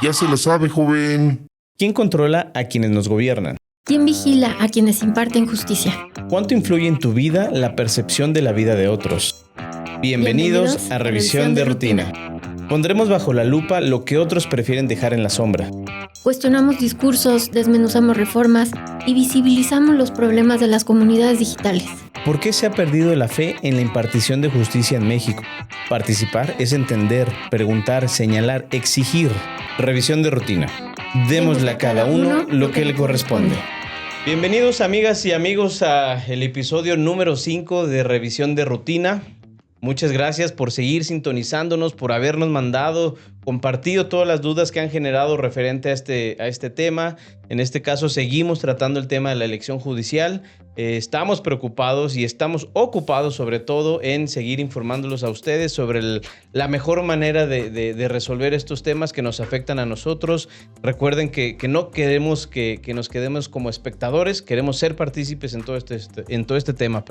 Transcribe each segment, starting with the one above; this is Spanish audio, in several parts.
Ya se lo sabe, joven. ¿Quién controla a quienes nos gobiernan? ¿Quién vigila a quienes imparten justicia? ¿Cuánto influye en tu vida la percepción de la vida de otros? Bienvenidos a Revisión de Rutina. Pondremos bajo la lupa lo que otros prefieren dejar en la sombra. Cuestionamos discursos, desmenuzamos reformas y visibilizamos los problemas de las comunidades digitales. ¿Por qué se ha perdido la fe en la impartición de justicia en México? Participar es entender, preguntar, señalar, exigir. Revisión de Rutina. Démosle a cada uno lo que le corresponde. Bienvenidos, amigas y amigos, a el episodio número 5 de Revisión de Rutina. Muchas gracias por seguir sintonizándonos, por habernos compartido todas las dudas que han generado referente a este tema. En este caso seguimos tratando el tema de la elección judicial. Estamos preocupados y estamos ocupados sobre todo en seguir informándolos a ustedes sobre la mejor manera de resolver estos temas que nos afectan a nosotros. Recuerden que no queremos que nos quedemos como espectadores, queremos ser partícipes en todo este tema.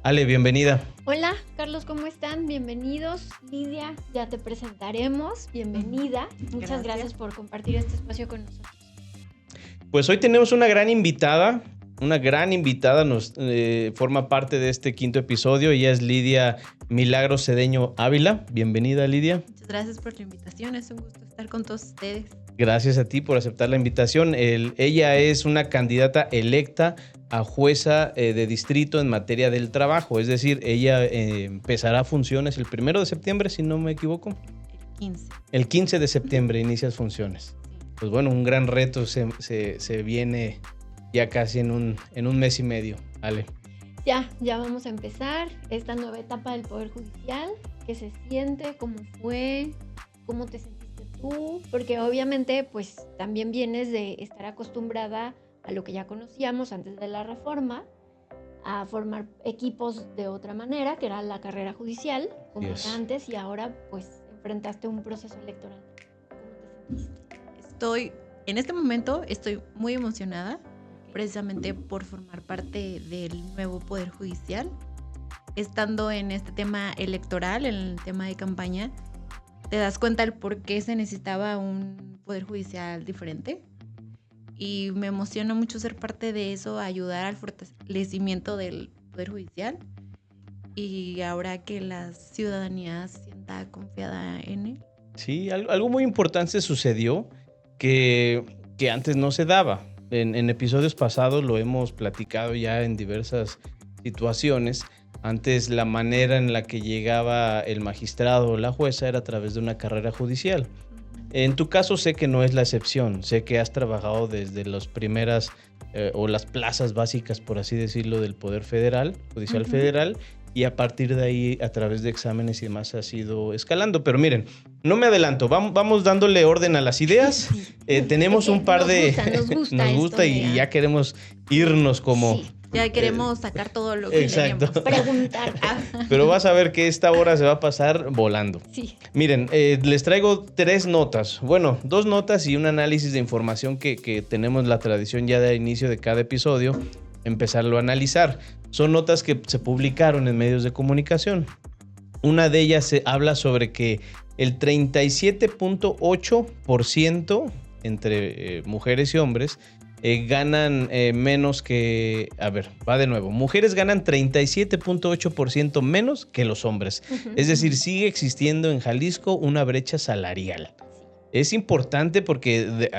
Ale, bienvenida. Hola, Carlos, ¿cómo están? Bienvenidos. Lidia, ya te presentaremos. Bienvenida. Muchas gracias por compartir este espacio con nosotros. Pues hoy tenemos una gran invitada. Nos forma parte de este quinto episodio. Ella es Lidia Milagros Cedeño Ávila. Bienvenida, Lidia. Muchas gracias por la invitación. Es un gusto estar con todos ustedes. Gracias a ti por aceptar la invitación. Ella es una candidata electa a jueza de distrito en materia del trabajo. Es decir, ella empezará funciones el 1 de septiembre, si no me equivoco. El 15. El 15 de septiembre inicias funciones. Pues bueno, un gran reto se viene ya casi en un mes y medio. Ale. Ya vamos a empezar esta nueva etapa del Poder Judicial. ¿Qué se siente? ¿Cómo fue? ¿Cómo te sentiste tú? Porque obviamente pues también vienes de estar acostumbrada a lo que ya conocíamos antes de la reforma, a formar equipos de otra manera, que era la carrera judicial, como era antes, y ahora pues enfrentaste un proceso electoral. ¿Cómo te sentiste? En este momento estoy muy emocionada, precisamente por formar parte del nuevo Poder Judicial. Estando en este tema electoral, en el tema de campaña, te das cuenta del por qué se necesitaba un Poder Judicial diferente. Y me emociona mucho ser parte de eso, ayudar al fortalecimiento del Poder Judicial. Y ahora que la ciudadanía se sienta confiada en él. Sí, algo muy importante sucedió que antes no se daba. En episodios pasados lo hemos platicado ya en diversas situaciones. Antes la manera en la que llegaba el magistrado o la jueza era a través de una carrera judicial. En tu caso sé que no es la excepción. Sé que has trabajado desde las primeras o las plazas básicas, por así decirlo, del Poder Federal, Judicial Federal, y a partir de ahí, a través de exámenes y demás, has ido escalando. Pero miren, no me adelanto, vamos dándole orden a las ideas. Tenemos un par de... Nos gusta y ya queremos irnos como... Sí, ya queremos sacar todo lo que exacto. tenemos. Preguntar. Pero vas a ver que esta hora se va a pasar volando. Sí. Miren, les traigo 3 notas. Bueno, 2 notas y un análisis de información que tenemos la tradición ya de inicio de cada episodio, empezarlo a analizar. Son notas que se publicaron en medios de comunicación. Una de ellas habla sobre que el 37.8% entre mujeres y hombres ganan menos que... A ver, va de nuevo. Mujeres ganan 37.8% menos que los hombres. Es decir, sigue existiendo en Jalisco una brecha salarial. Es importante porque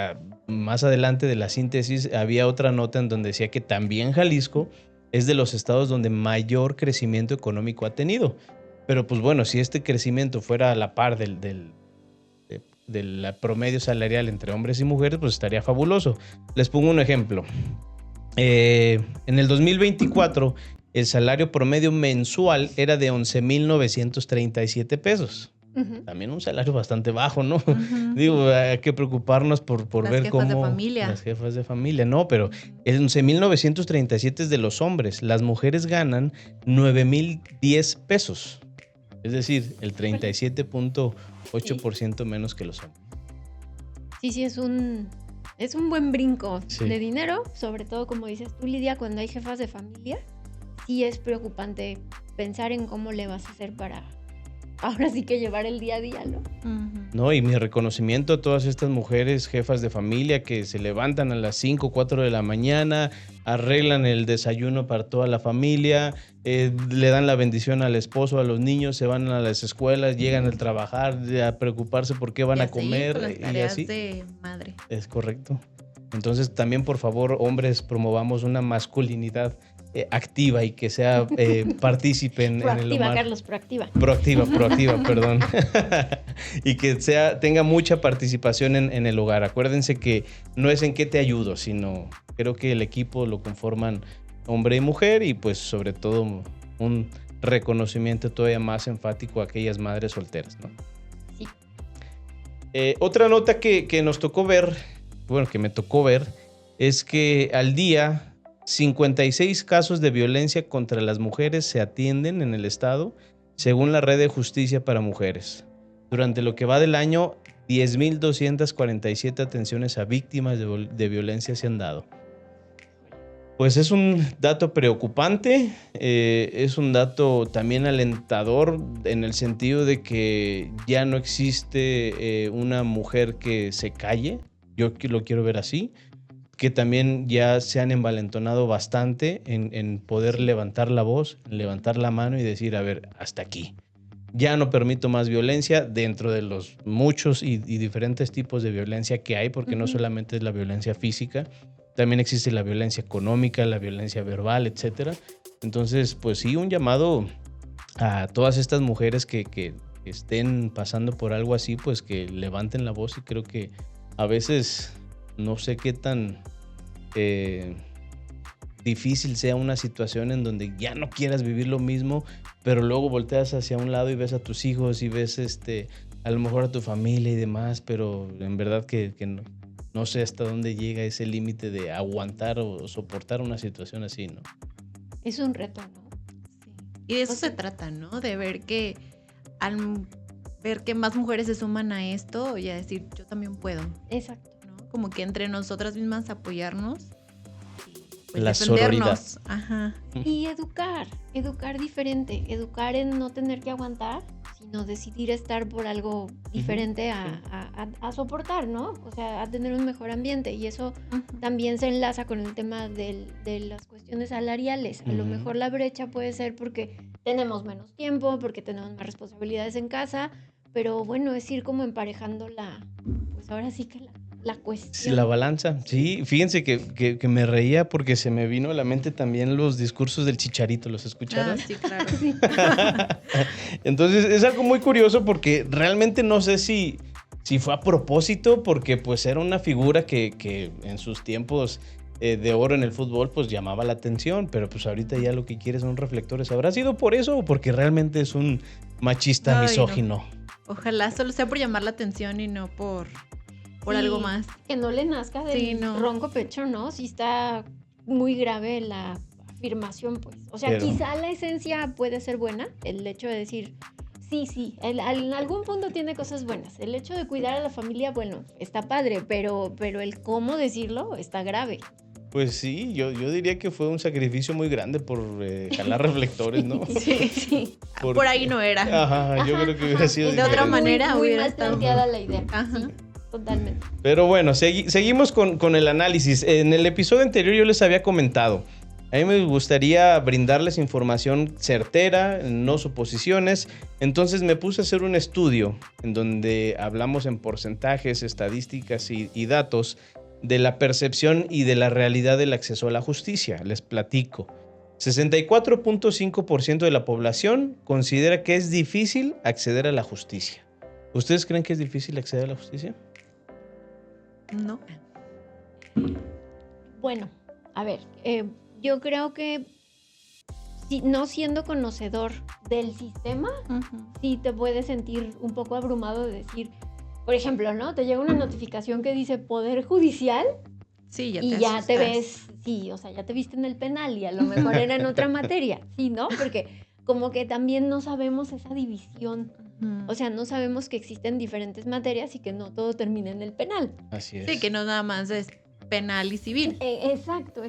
más adelante de la síntesis había otra nota en donde decía que también Jalisco es de los estados donde mayor crecimiento económico ha tenido. Pero pues bueno, si este crecimiento fuera a la par del promedio salarial entre hombres y mujeres, pues estaría fabuloso. Les pongo un ejemplo. En el 2024, el salario promedio mensual era de 11,937 pesos. También un salario bastante bajo, ¿no? Digo, hay que preocuparnos por ver cómo... Las jefas de familia, no, pero el 11,937 es de los hombres. Las mujeres ganan 9,010 pesos. Es decir, el 37.8% menos que los hombres. Sí, es un buen brinco Sí. de dinero, sobre todo, como dices tú, Lidia, cuando hay jefas de familia, sí es preocupante pensar en cómo le vas a hacer para ahora sí que llevar el día a día, ¿no? No, y mi reconocimiento a todas estas mujeres jefas de familia que se levantan a las 5 o 4 de la mañana, arreglan el desayuno para toda la familia, le dan la bendición al esposo, a los niños, se van a las escuelas, llegan al trabajar, a preocuparse por qué van a comer con las y tareas así. de madre. Es correcto. Entonces también, por favor, hombres, promovamos una masculinidad activa y que sea partícipe en el Proactiva, hogar. Carlos, proactiva. Proactiva, perdón. Y que tenga mucha participación en el hogar. Acuérdense que no es en qué te ayudo, sino creo que el equipo lo conforman hombre y mujer y pues sobre todo un reconocimiento todavía más enfático a aquellas madres solteras, ¿no? Sí. Otra nota que nos tocó ver, bueno, que me tocó ver, es que al día 56 casos de violencia contra las mujeres se atienden en el estado, según la Red de Justicia para Mujeres. Durante lo que va del año, 10,247 atenciones a víctimas de violencia se han dado. Pues es un dato preocupante, es un dato también alentador en el sentido de que ya no existe una mujer que se calle, yo lo quiero ver así, que también ya se han envalentonado bastante en poder levantar la voz, levantar la mano y decir, a ver, hasta aquí. Ya no permito más violencia dentro de los muchos y diferentes tipos de violencia que hay, porque no solamente es la violencia física, también existe la violencia económica, la violencia verbal, etcétera. Entonces, pues sí, un llamado a todas estas mujeres que estén pasando por algo así, pues que levanten la voz y creo que a veces no sé qué tan difícil sea una situación en donde ya no quieras vivir lo mismo, pero luego volteas hacia un lado y ves a tus hijos y ves a lo mejor a tu familia y demás, pero en verdad que no sé hasta dónde llega ese límite de aguantar o soportar una situación así, ¿no? Es un reto, ¿no? Sí. Y de eso se trata, ¿no? De ver que al ver que más mujeres se suman a esto y a decir, yo también puedo, Exacto. ¿no? Como que entre nosotras mismas apoyarnos y pues La defendernos. Ajá. Y educar diferente, educar en no tener que aguantar, sino decidir estar por algo diferente a soportar, ¿no? O sea, a tener un mejor ambiente. Y eso también se enlaza con el tema de las cuestiones salariales. A lo mejor la brecha puede ser porque tenemos menos tiempo, porque tenemos más responsabilidades en casa, pero bueno, es ir como emparejando pues ahora sí que la cuestión. Sí, la balanza, sí. Fíjense que me reía porque se me vino a la mente también los discursos del Chicharito. ¿Los escucharon? Sí, claro. Sí. Entonces es algo muy curioso porque realmente no sé si fue a propósito, porque pues era una figura que en sus tiempos de oro en el fútbol pues llamaba la atención, pero pues ahorita ya lo que quiere son reflectores. ¿Habrá sido por eso o porque realmente es un machista misógino? No. Ojalá solo sea por llamar la atención y no por algo más. Que no le nazca del ronco pecho, ¿no? Sí está muy grave la afirmación, pues. O sea, quizá la esencia puede ser buena, el hecho de decir, sí, en algún punto tiene cosas buenas. El hecho de cuidar a la familia, bueno, está padre, pero el cómo decirlo está grave. Pues sí, yo diría que fue un sacrificio muy grande por jalar reflectores, ¿no? Sí. Por ahí no era. Ajá, yo creo que hubiera sido de otra manera muy hubiera mal estado. planteada la idea. Ajá. Sí, totalmente. Pero bueno, seguimos con el análisis. En el episodio anterior yo les había comentado, a mí me gustaría brindarles información certera, no suposiciones. Entonces me puse a hacer un estudio en donde hablamos en porcentajes, estadísticas y datos de la percepción y de la realidad del acceso a la justicia. Les platico. 64.5% de la población considera que es difícil acceder a la justicia. ¿Ustedes creen que es difícil acceder a la justicia? No. Bueno, a ver, yo creo que no siendo conocedor del sistema, sí te puedes sentir un poco abrumado de decir, por ejemplo, ¿no? Te llega una notificación que dice Poder Judicial Sí, y ya te ves, sí, o sea, ya te viste en el penal y a lo mejor era en otra materia, sí, ¿no? Porque como que también no sabemos esa división. O sea, no sabemos que existen diferentes materias y que no todo termina en el penal. Así es. Sí, que no nada más es penal y civil. Exacto.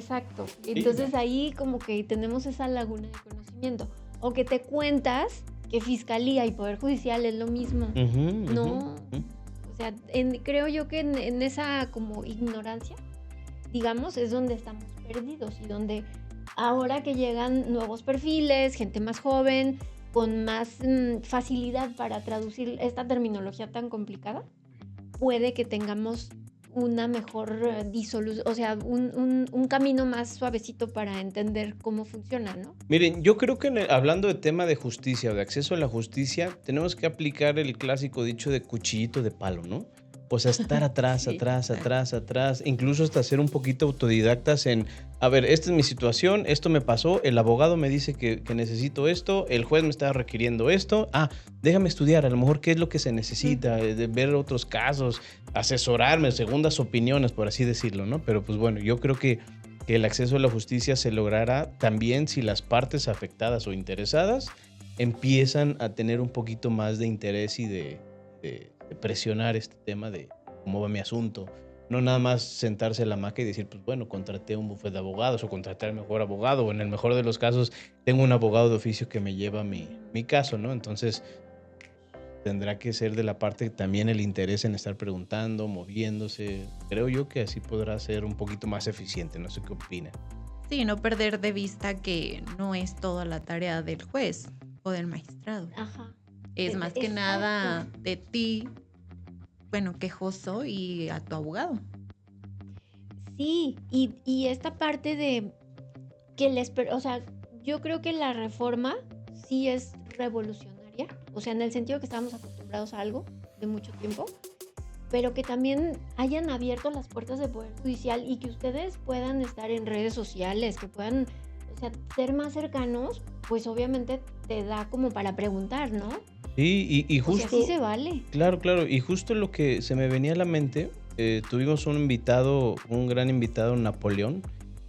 Entonces ahí como que tenemos esa laguna de conocimiento. O que te cuentas que Fiscalía y Poder Judicial es lo mismo. No, o sea, creo yo que en esa como ignorancia, digamos, es donde estamos perdidos y donde ahora que llegan nuevos perfiles, gente más joven, con más facilidad para traducir esta terminología tan complicada, puede que tengamos una mejor disolución, o sea, un camino más suavecito para entender cómo funciona, ¿no? Miren, yo creo que hablando de tema de justicia o de acceso a la justicia, tenemos que aplicar el clásico dicho de cuchillito de palo, ¿no? O sea, estar atrás, Sí, atrás, incluso hasta ser un poquito autodidactas en, a ver, esta es mi situación, esto me pasó, el abogado me dice que necesito esto, el juez me está requiriendo esto, déjame estudiar, a lo mejor qué es lo que se necesita, de ver otros casos, asesorarme, segundas opiniones, por así decirlo, ¿no? Pero pues bueno, yo creo que el acceso a la justicia se logrará también si las partes afectadas o interesadas empiezan a tener un poquito más de interés y de presionar este tema de cómo va mi asunto. No nada más sentarse en la hamaca y decir, pues bueno, contraté un bufete de abogados o contraté al mejor abogado, o en el mejor de los casos tengo un abogado de oficio que me lleva mi caso, ¿no? Entonces tendrá que ser de la parte también el interés en estar preguntando, moviéndose. Creo yo que así podrá ser un poquito más eficiente. No sé qué opinan. Sí, no perder de vista que no es toda la tarea del juez o del magistrado. Ajá. Es más que Exacto. nada de ti, bueno, quejoso, y a tu abogado. Sí, y esta parte de que o sea, yo creo que la reforma sí es revolucionaria, o sea, en el sentido que estábamos acostumbrados a algo de mucho tiempo, pero que también hayan abierto las puertas del Poder Judicial y que ustedes puedan estar en redes sociales, que puedan, o sea, ser más cercanos, pues obviamente te da como para preguntar, ¿no? Sí, y O justo... sea, sí se vale. Claro, y justo lo que se me venía a la mente, tuvimos un gran invitado, Napoleón,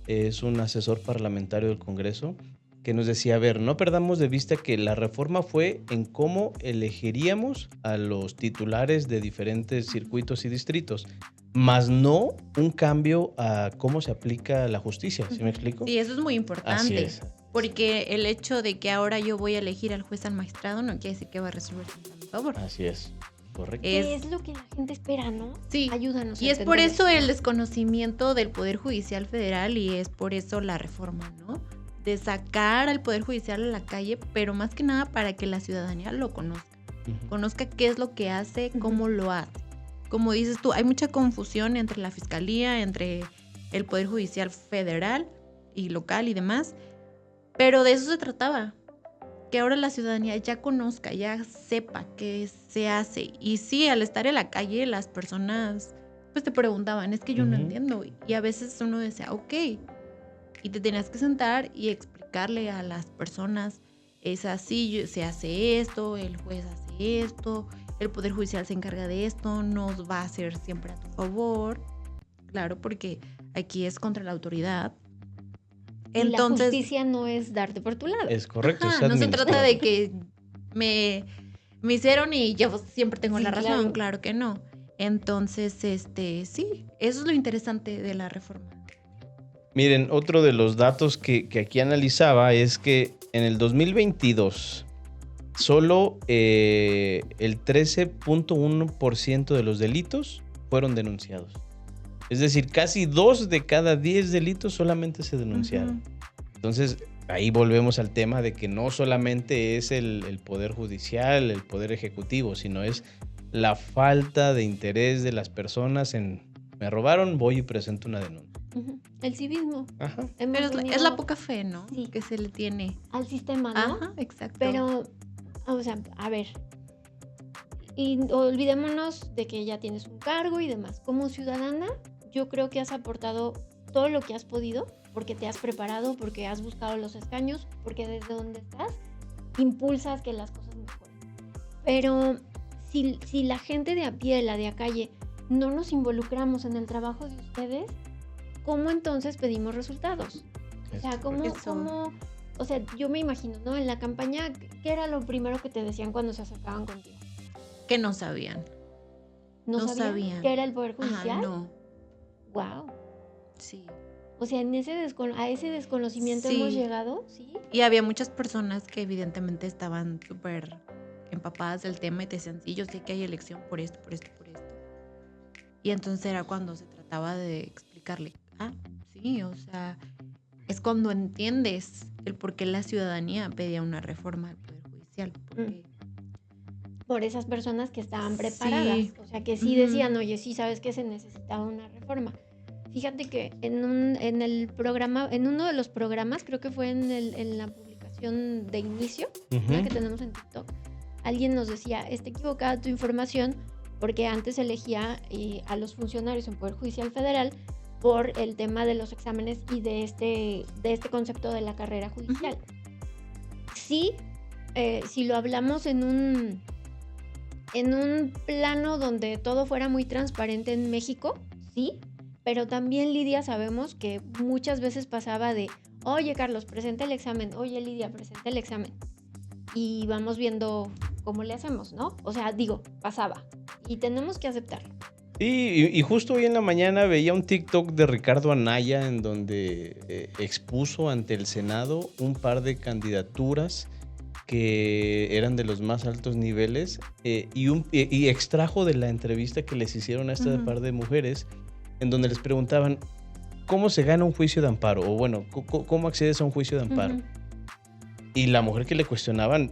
es un asesor parlamentario del Congreso, que nos decía, a ver, no perdamos de vista que la reforma fue en cómo elegiríamos a los titulares de diferentes circuitos y distritos, más no un cambio a cómo se aplica la justicia, ¿sí me explico? Sí, eso es muy importante. Así es. Porque el hecho de que ahora yo voy a elegir al juez al magistrado no quiere decir que va a resolver siempre a mi favor. Así es, correcto. ¿Qué es lo que la gente espera, no? Sí, Ayúdanos. y a es por entender. eso el desconocimiento del Poder Judicial Federal y es por eso la reforma, ¿no? De sacar al Poder Judicial a la calle, pero más que nada para que la ciudadanía lo conozca. Conozca qué es lo que hace, cómo lo hace. Como dices tú, hay mucha confusión entre la Fiscalía, entre el Poder Judicial Federal y local y demás, pero de eso se trataba. Que ahora la ciudadanía ya conozca, ya sepa qué se hace. Y sí, al estar en la calle, las personas pues te preguntaban, es que yo no entiendo. Y a veces uno decía, ok. Y te tenías que sentar y explicarle a las personas, es así, se hace esto, el juez hace esto, el Poder Judicial se encarga de esto, nos va a hacer siempre a tu favor. Claro, porque aquí es contra la autoridad. Y Entonces, la justicia no es darte por tu lado. Es correcto. ajá, es no se trata administrar. de que me hicieron y yo siempre tengo Sí, la razón, claro. claro que no. Entonces, sí, eso es lo interesante de la reforma. Miren, otro de los datos que aquí analizaba es que en el 2022 solo el 13.1% de los delitos fueron denunciados. Es decir, casi 2 de cada 10 delitos solamente se denunciaron. Entonces, ahí volvemos al tema de que no solamente es el Poder Judicial, el Poder Ejecutivo, sino es la falta de interés de las personas en me robaron, voy y presento una denuncia. Ujú. El civismo. Ajá. Hemos Pero es tenido la poca fe, ¿no? Sí. Que se le tiene. al sistema, ¿no? Ajá, exacto. Pero, o sea, a ver, y olvidémonos de que ya tienes un cargo y demás. Como ciudadana, yo creo que has aportado todo lo que has podido, porque te has preparado, porque has buscado los escaños, porque desde donde estás impulsas que las cosas mejoren. Pero si la gente de a pie, la de a calle, no nos involucramos en el trabajo de ustedes, ¿cómo entonces pedimos resultados? O sea, o sea, yo me imagino, ¿no? En la campaña, ¿qué era lo primero que te decían cuando se acercaban contigo? que no sabían. ¿No No sabían sabían. qué era el Poder Judicial? Ajá, no. Wow. Sí. O sea, a ese desconocimiento Sí. hemos llegado, ¿sí? Y había muchas personas que evidentemente estaban súper empapadas del tema y te decían, sí, yo sé que hay elección por esto, por esto, por esto. Y entonces era cuando se trataba de explicarle, sí, o sea, es cuando entiendes el por qué la ciudadanía pedía una reforma al Poder Judicial. Porque Por esas personas que estaban preparadas. Sí. O sea, que sí decían, oye, sí, sabes que se necesitaba una reforma. Fíjate que en uno de los programas, creo que fue en la publicación de inicio, ¿no? Que tenemos en TikTok, alguien nos decía, está equivocada tu información porque antes elegía a los funcionarios en Poder Judicial Federal por el tema de los exámenes y de este concepto de la carrera judicial. Sí, si lo hablamos en un plano donde todo fuera muy transparente en México, sí, pero también, Lidia, sabemos que muchas veces pasaba de, oye, Carlos, presenta el examen, oye, Lidia, presenta el examen, y vamos viendo cómo le hacemos, ¿no? O sea, pasaba, y tenemos que aceptarlo. Sí, y justo hoy en la mañana veía un TikTok de Ricardo Anaya en donde expuso ante el Senado un par de candidaturas que eran de los más altos niveles y extrajo de la entrevista que les hicieron a esta par de mujeres en donde les preguntaban ¿cómo se gana un juicio de amparo? O bueno, ¿cómo accedes a un juicio de amparo? Y la mujer que le cuestionaban,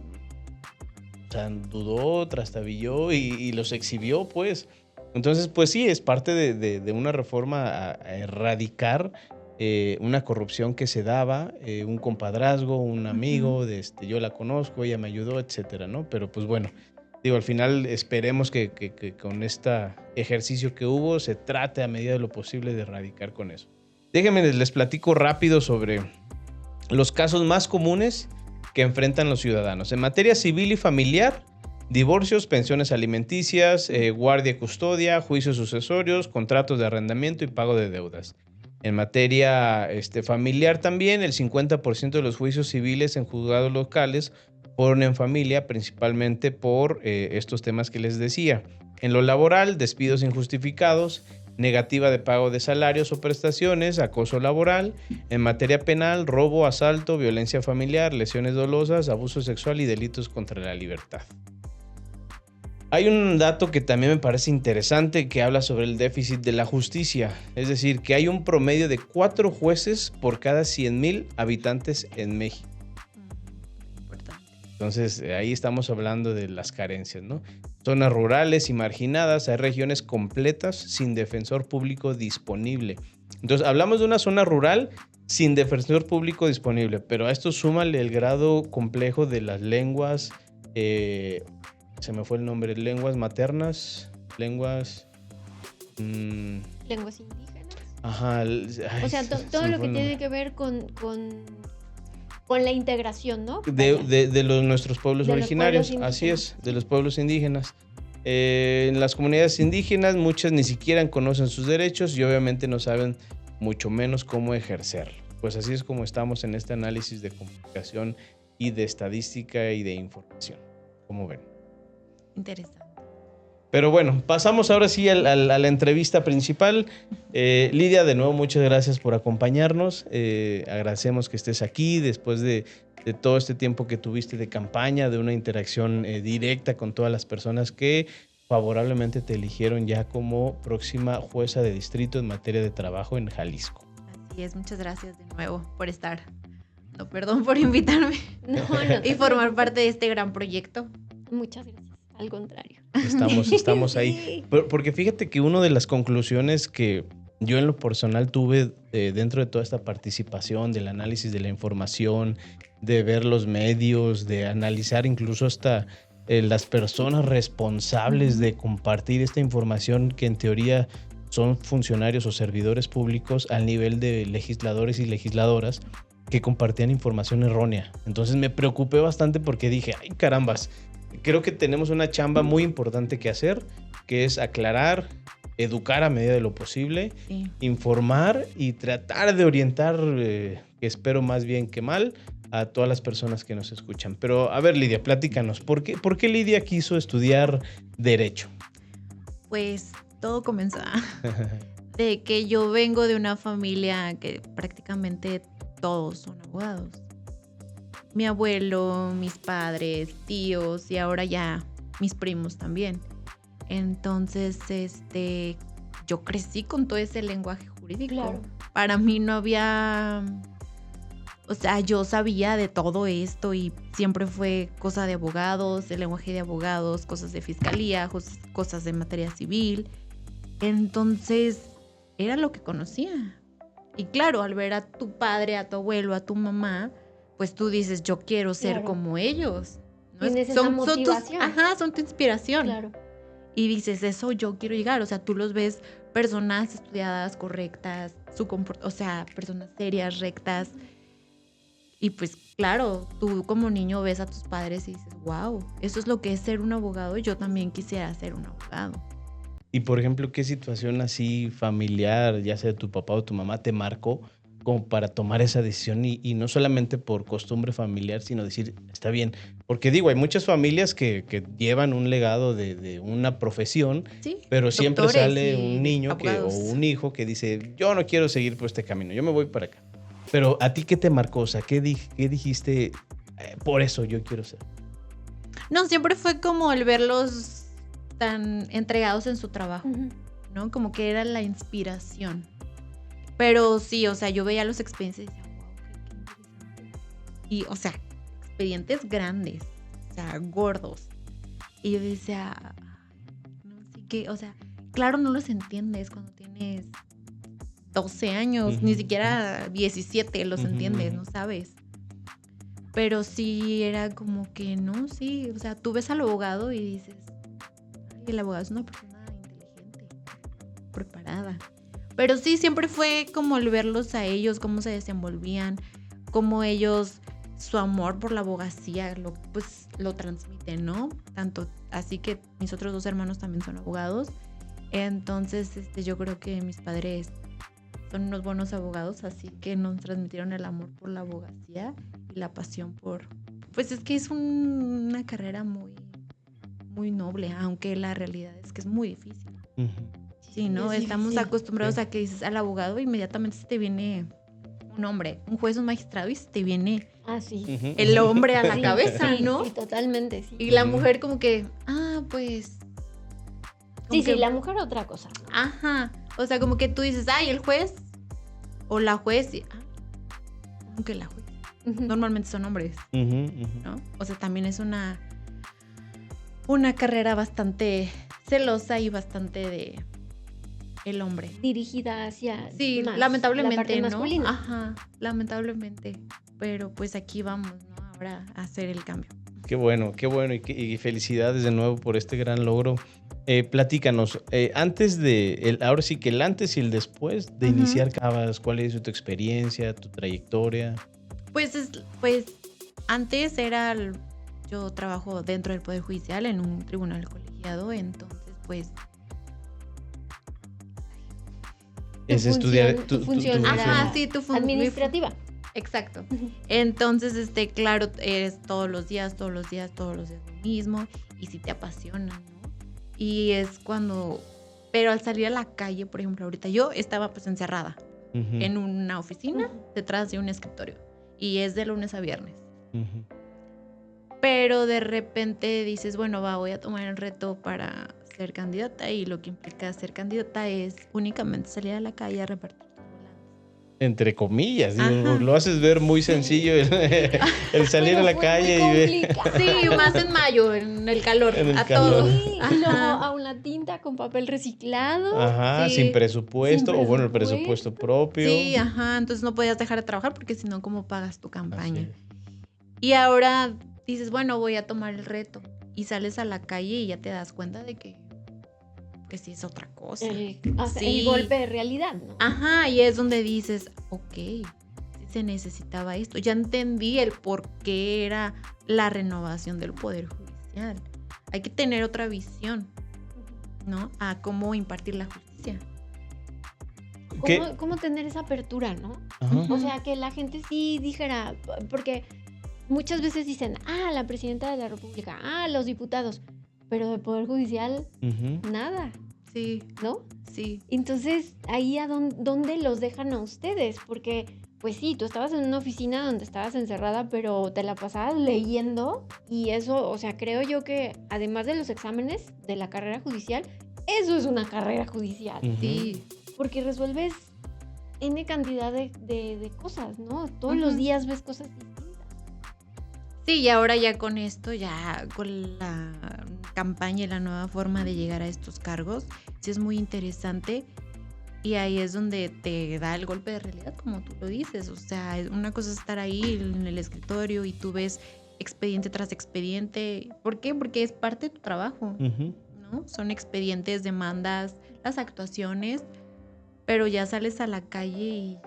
o sea, dudó, trastabilló y los exhibió, pues. Entonces, pues sí, es parte de una reforma a erradicar una corrupción que se daba, un compadrazgo, un amigo, yo la conozco, ella me ayudó, etcétera, ¿no? Pero pues bueno, al final esperemos que con este ejercicio que hubo se trate a medida de lo posible de erradicar con eso. Déjenme, les platico rápido sobre los casos más comunes que enfrentan los ciudadanos. En materia civil y familiar, divorcios, pensiones alimenticias, guardia y custodia, juicios sucesorios, contratos de arrendamiento y pago de deudas. En materia familiar también, el 50% de los juicios civiles en juzgados locales fueron en familia, principalmente por estos temas que les decía. En lo laboral, despidos injustificados, negativa de pago de salarios o prestaciones, acoso laboral. En materia penal, robo, asalto, violencia familiar, lesiones dolosas, abuso sexual y delitos contra la libertad. Hay un dato que también me parece interesante que habla sobre el déficit de la justicia. Es decir, que hay un promedio de 4 jueces por cada 100,000 habitantes en México. Entonces, ahí estamos hablando de las carencias, ¿no? Zonas rurales y marginadas, hay regiones completas sin defensor público disponible. Entonces, hablamos de una zona rural sin defensor público disponible, pero a esto súmale el grado complejo de las lenguas, se me fue el nombre, lenguas maternas, lenguas Lenguas indígenas. Ajá. O sea, todo lo que tiene que ver con la integración, ¿no? De nuestros pueblos De los originarios, pueblos así es, de los pueblos indígenas. En las comunidades indígenas muchas ni siquiera conocen sus derechos y obviamente no saben mucho menos cómo ejercerlo. Pues así es como estamos en este análisis de comunicación y de estadística y de información. ¿Cómo ven? Interesante. Pero bueno, pasamos ahora sí a la entrevista principal. Lidia, de nuevo, muchas gracias por acompañarnos. Agradecemos que estés aquí después de todo este tiempo que tuviste de campaña, de una interacción directa con todas las personas que favorablemente te eligieron ya como próxima jueza de distrito en materia de trabajo en Jalisco. Así es, muchas gracias de nuevo por estar. No, perdón por invitarme No, y formar parte de este gran proyecto. Muchas gracias. Al contrario. Estamos ahí. Porque fíjate que una de las conclusiones que yo en lo personal tuve dentro de toda esta participación, del análisis de la información, de ver los medios, de analizar incluso hasta las personas responsables de compartir esta información que en teoría son funcionarios o servidores públicos al nivel de legisladores y legisladoras que compartían información errónea. Entonces me preocupé bastante porque dije, ay carambas, creo que tenemos una chamba muy importante que hacer, que es aclarar, educar a medida de lo posible, Sí. informar y tratar de orientar, que espero más bien que mal, a todas las personas que nos escuchan. Pero a ver, Lidia, platícanos, ¿por qué Lidia quiso estudiar Derecho? Pues todo comenzó. de que yo vengo de una familia que prácticamente todos son abogados. Mi abuelo, mis padres, tíos y ahora ya mis primos también. Entonces, yo crecí con todo ese lenguaje jurídico. Claro. Para mí no había... O sea, yo sabía de todo esto y siempre fue cosa de abogados, el lenguaje de abogados, cosas de fiscalía, cosas de materia civil. Entonces, era lo que conocía. Y claro, al ver a tu padre, a tu abuelo, a tu mamá, pues tú dices, yo quiero ser Claro. como ellos. Tienes esa motivación. Son tu inspiración. Claro. Y dices, eso yo quiero llegar. O sea, tú los ves personas estudiadas, correctas, o sea, personas serias, rectas. Y pues claro, tú como niño ves a tus padres y dices, wow, eso es lo que es ser un abogado. Yo también quisiera ser un abogado. Y por ejemplo, ¿qué situación así familiar, ya sea de tu papá o tu mamá, te marcó como para tomar esa decisión? Y no solamente por costumbre familiar, sino decir, está bien. Porque digo, hay muchas familias que llevan un legado de una profesión, Sí, pero siempre doctores sale y un niño abogados. o un hijo que dice, yo no quiero seguir por este camino, yo me voy para acá. Pero ¿a ti qué te marcó? O sea, ¿qué dijiste? Por eso yo quiero ser. No, siempre fue como el verlos tan entregados en su trabajo, Ujú. ¿no? Como que era la inspiración. Pero sí, o sea, yo veía los expedientes y decía, wow, qué interesante. Y, o sea, expedientes grandes, o sea, gordos. Y yo decía, ay, no sé qué, o sea, claro, no los entiendes cuando tienes 12 años, Ujú. ni siquiera 17 los Ujú, entiendes, ujú. no sabes. Pero sí era como que no, sí, o sea, tú ves al abogado y dices, ay, el abogado es una persona inteligente, preparada. Pero sí, siempre fue como el verlos a ellos, cómo se desenvolvían, cómo ellos, su amor por la abogacía, pues lo transmiten, ¿no? Tanto, así que mis otros 2 hermanos también son abogados. Entonces, yo creo que mis padres son unos buenos abogados, así que nos transmitieron el amor por la abogacía y la pasión por... Pues es que es una carrera muy, muy noble, aunque la realidad es que es muy difícil. Ujú. Sí, ¿no? es Estamos difícil. acostumbrados Sí. a que dices al abogado, inmediatamente se te viene un hombre, un juez, un magistrado y se te viene Ah, sí. Ujú. el hombre a la Sí, cabeza, sí, ¿no? Sí, totalmente, sí. Y la Ujú. mujer como que, pues... como Sí, que- sí, la mujer otra cosa. Ajá, o sea, como que tú dices, ay, el juez o la juez, y, como que la juez. Ujú. Normalmente son hombres, Ujú, ujú. ¿no? O sea, también es una carrera bastante celosa y bastante de el hombre. Dirigida hacia Sí, más lamentablemente, la parte ¿no? masculina. Ajá, lamentablemente. Pero pues aquí vamos, ¿no? Ahora a hacer el cambio. Qué bueno y felicidades de nuevo por este gran logro. Platícanos, antes ahora sí que el antes y el después de Ujú. iniciar Cabas, ¿cuál es tu experiencia, tu trayectoria? Pues antes yo trabajo dentro del Poder Judicial en un tribunal colegiado, entonces pues Es Tu estudiar función- tu función función. era- ajá, sí, tu función Administrativa. Exacto. Ujú. Entonces, claro, es todos los días lo mismo y sí te apasiona, ¿no? Y es cuando, pero al salir a la calle, por ejemplo, ahorita yo estaba pues encerrada Ujú, en una oficina Ujú. detrás de un escritorio y es de lunes a viernes. ujú. Pero de repente dices, bueno, voy a tomar el reto para ser candidata y lo que implica ser candidata es únicamente salir a la calle a repartir tus volantes. Entre comillas, digo, Ajá. lo haces ver muy sencillo el salir Pero a la fue calle muy y ver. complicado. Sí, más en mayo, en el calor, En el a calor. todos. Sí, y luego Ajá. a una tinta con papel reciclado. Ajá, Sí. sin presupuesto, Sin o bueno, el presupuesto. presupuesto propio. Sí, ajá, entonces no podías dejar de trabajar porque si no, ¿cómo pagas tu Así campaña? es. Y ahora dices, bueno, voy a tomar el reto. Y sales a la calle y ya te das cuenta de que sí es otra cosa. El Sí. golpe de realidad, ¿no? Ajá, y es donde dices, ok, sí se necesitaba esto. Ya entendí el por qué era la renovación del Poder Judicial. Hay que tener otra visión, ¿no? A cómo impartir la justicia. ¿Qué? ¿Cómo tener esa apertura, no? Ajá. O sea, que la gente sí dijera, porque muchas veces dicen, la presidenta de la República, los diputados, pero del Poder Judicial, Ujú. nada. Sí, ¿no? sí. Entonces, ahí ¿dónde los dejan a ustedes? Porque, pues sí, tú estabas en una oficina donde estabas encerrada, pero te la pasabas leyendo y eso, o sea, creo yo que además de los exámenes de la carrera judicial, eso es una carrera judicial. Ujú. Sí, Porque resuelves N cantidad de cosas, ¿no? Todos los días ves cosas distintas. sí, y ahora ya con esto, ya con la campaña y la nueva forma de llegar a estos cargos, sí es muy interesante. Y ahí es donde te da el golpe de realidad, como tú lo dices. O sea, una cosa es estar ahí en el escritorio y tú ves expediente tras expediente. ¿Por qué? Porque es parte de tu trabajo, Ujú. ¿no? Son expedientes, demandas, las actuaciones, pero ya sales a la calle y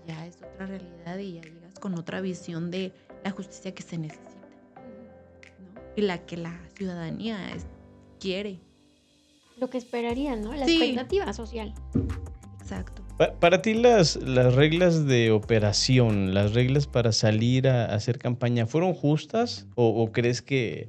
ya es otra realidad y ya llegas con otra visión de la justicia que se necesita, ¿no? Y la que la ciudadanía quiere. Lo que esperarían, ¿no? La Sí. expectativa social. Exacto. Para ti las reglas de operación, las reglas para salir a hacer campaña, ¿fueron justas o crees que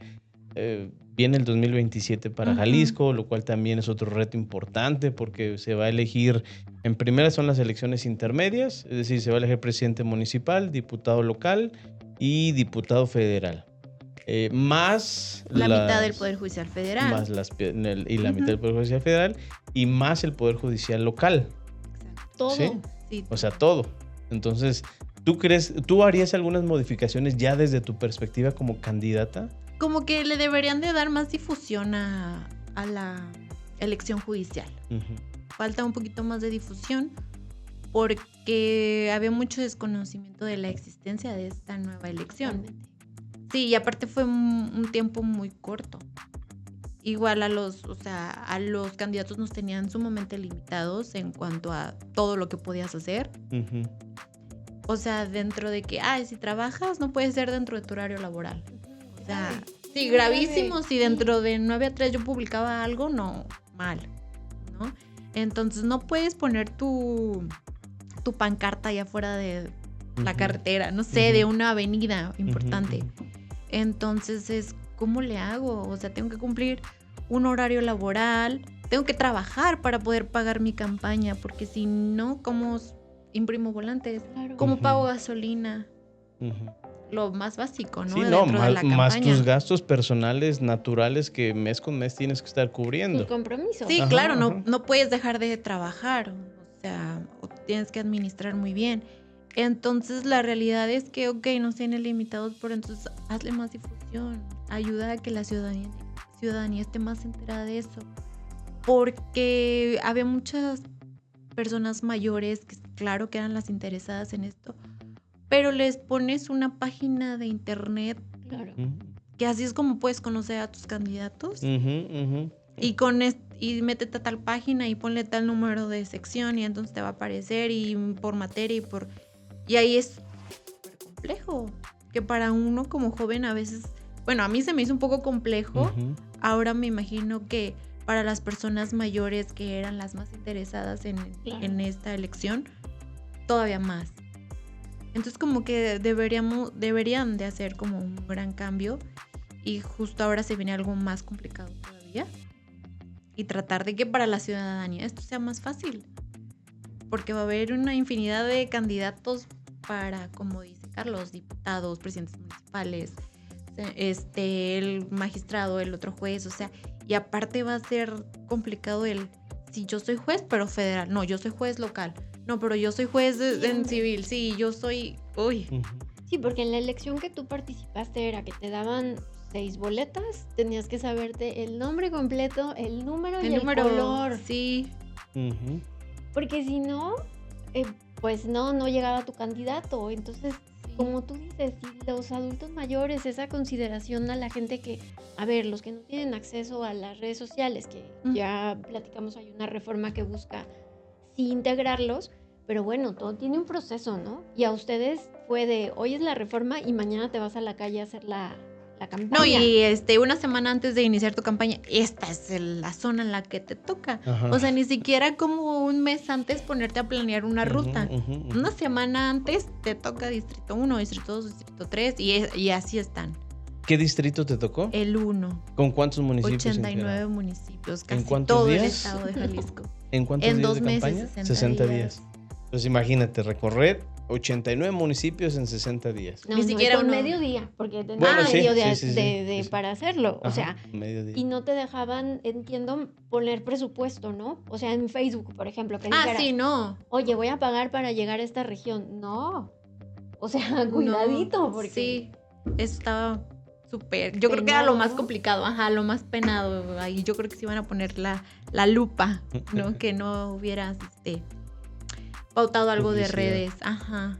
viene el 2027 para Ujú. Jalisco, lo cual también es otro reto importante porque se va a elegir, en primera son las elecciones intermedias, es decir, se va a elegir presidente municipal, diputado local y diputado federal. Más La mitad del las- Poder Judicial Federal. más y la Ujú. mitad del Poder Judicial Federal y más el Poder Judicial local. Exacto. Todo. Sí. Sí, O sea, todo. Entonces, ¿tú harías algunas modificaciones ya desde tu perspectiva como candidata? como que le deberían de dar más difusión a la elección judicial. Ujú. Falta un poquito más de difusión porque había mucho desconocimiento de la existencia de esta nueva elección. Totalmente. Sí, y aparte fue un tiempo muy corto. Igual a los candidatos nos tenían sumamente limitados en cuanto a todo lo que podías hacer. Ujú. O sea, dentro de que, si trabajas no puede ser dentro de tu horario laboral. O sea, Ay, sí, muy gravísimo. grave, Si sí. dentro de 9 a 3 yo publicaba algo, no, mal, ¿no? Entonces no puedes poner tu pancarta allá afuera de la Ujú. carretera, no sé, Ujú. de una avenida importante. Ujú. Entonces ¿cómo le hago? O sea, tengo que cumplir un horario laboral, tengo que trabajar para poder pagar mi campaña, porque si no, ¿cómo imprimo volantes? Claro. ¿Cómo Ujú. pago gasolina? Ujú. Lo más básico, ¿no? Sí, no, Dentro de la más campaña. tus gastos personales naturales que mes con mes tienes que estar cubriendo. Tus compromisos. Sí, Ajá, claro, ajá. no puedes dejar de trabajar, o sea, o tienes que administrar muy bien. Entonces la realidad es que, ok, nos tiene limitados, pero entonces hazle más difusión, ayuda a que la ciudadanía esté más enterada de eso. Porque había muchas personas mayores que, claro, que eran las interesadas en esto, pero les pones una página de internet Claro. Ujú. que así es como puedes conocer a tus candidatos. Ujú, ujú. Y métete a tal página y ponle tal número de sección y entonces te va a aparecer y por materia y ahí es súper complejo, que para uno como joven a veces, bueno, a mí se me hizo un poco complejo. Ujú. Ahora me imagino que para las personas mayores que eran las más interesadas Claro. en esta elección, todavía más. Entonces como que deberían de hacer como un gran cambio y justo ahora se viene algo más complicado todavía y tratar de que para la ciudadanía esto sea más fácil, porque va a haber una infinidad de candidatos para, como dice Carlos, diputados, presidentes municipales, el magistrado, el otro juez, o sea, y aparte va a ser complicado si yo soy juez pero federal, no, yo soy juez local, no, pero yo soy juez en civil, sí, yo soy, uy, Ujú. Sí, porque en la elección que tú participaste era que te daban 6 boletas, tenías que saberte el nombre completo, el número y el color. sí, Ujú. Porque si no, pues no llegaba tu candidato. Entonces, como tú dices, si los adultos mayores, esa consideración a la gente que, a ver, los que no tienen acceso a las redes sociales, que ya platicamos, hay una reforma que busca sí integrarlos, pero bueno, todo tiene un proceso, ¿no? Y a ustedes fue de, hoy es la reforma y mañana te vas a la calle a hacer la campaña. no, y una semana antes de iniciar tu campaña, esta es la zona en la que te toca. Ajá. O sea, ni siquiera como un mes antes ponerte a planear una ruta. Ujú, ujú, ujú. Una semana antes te toca Distrito 1, Distrito 2, Distrito 3 y así están. ¿Qué distrito te tocó? El 1. ¿Con cuántos municipios? 89 municipios, casi cuántos todo días? el estado de Jalisco. ¿En cuántos En días 2 de meses, campaña? 60 días. Pues imagínate, recorrer 89 municipios en 60 días. No, Ni no, siquiera y con uno. mediodía, porque tenía Bueno, sí, mediodía sí. para hacerlo. O Ajá, sea, mediodía. y no te dejaban, entiendo, poner presupuesto, ¿no? O sea, en Facebook, por ejemplo, que Ah, dijera, sí, no. oye, voy a pagar para llegar a esta región. No. O sea, cuidadito, No, porque sí, estaba súper. Yo creo que era lo más Penado. complicado, ajá, lo más penado. Ahí yo creo que se iban a poner la lupa, ¿no? Que no hubieras pautado algo de Publicidad. redes, ajá.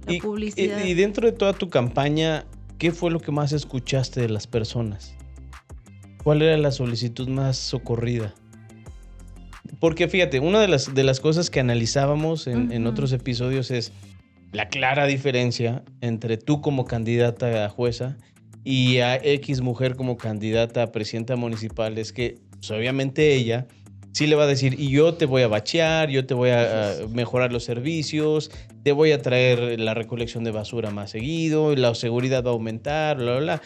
La publicidad. Y dentro de toda tu campaña, ¿qué fue lo que más escuchaste de las personas? ¿Cuál era la solicitud más socorrida? Porque fíjate, una de las cosas que analizábamos en Ujú. otros episodios es la clara diferencia entre tú como candidata a jueza y a X mujer como candidata a presidenta municipal. Es que pues, obviamente ella sí le va a decir, y yo te voy a bachear, yo te voy a mejorar los servicios, te voy a traer la recolección de basura más seguido, la seguridad va a aumentar, bla, bla, bla.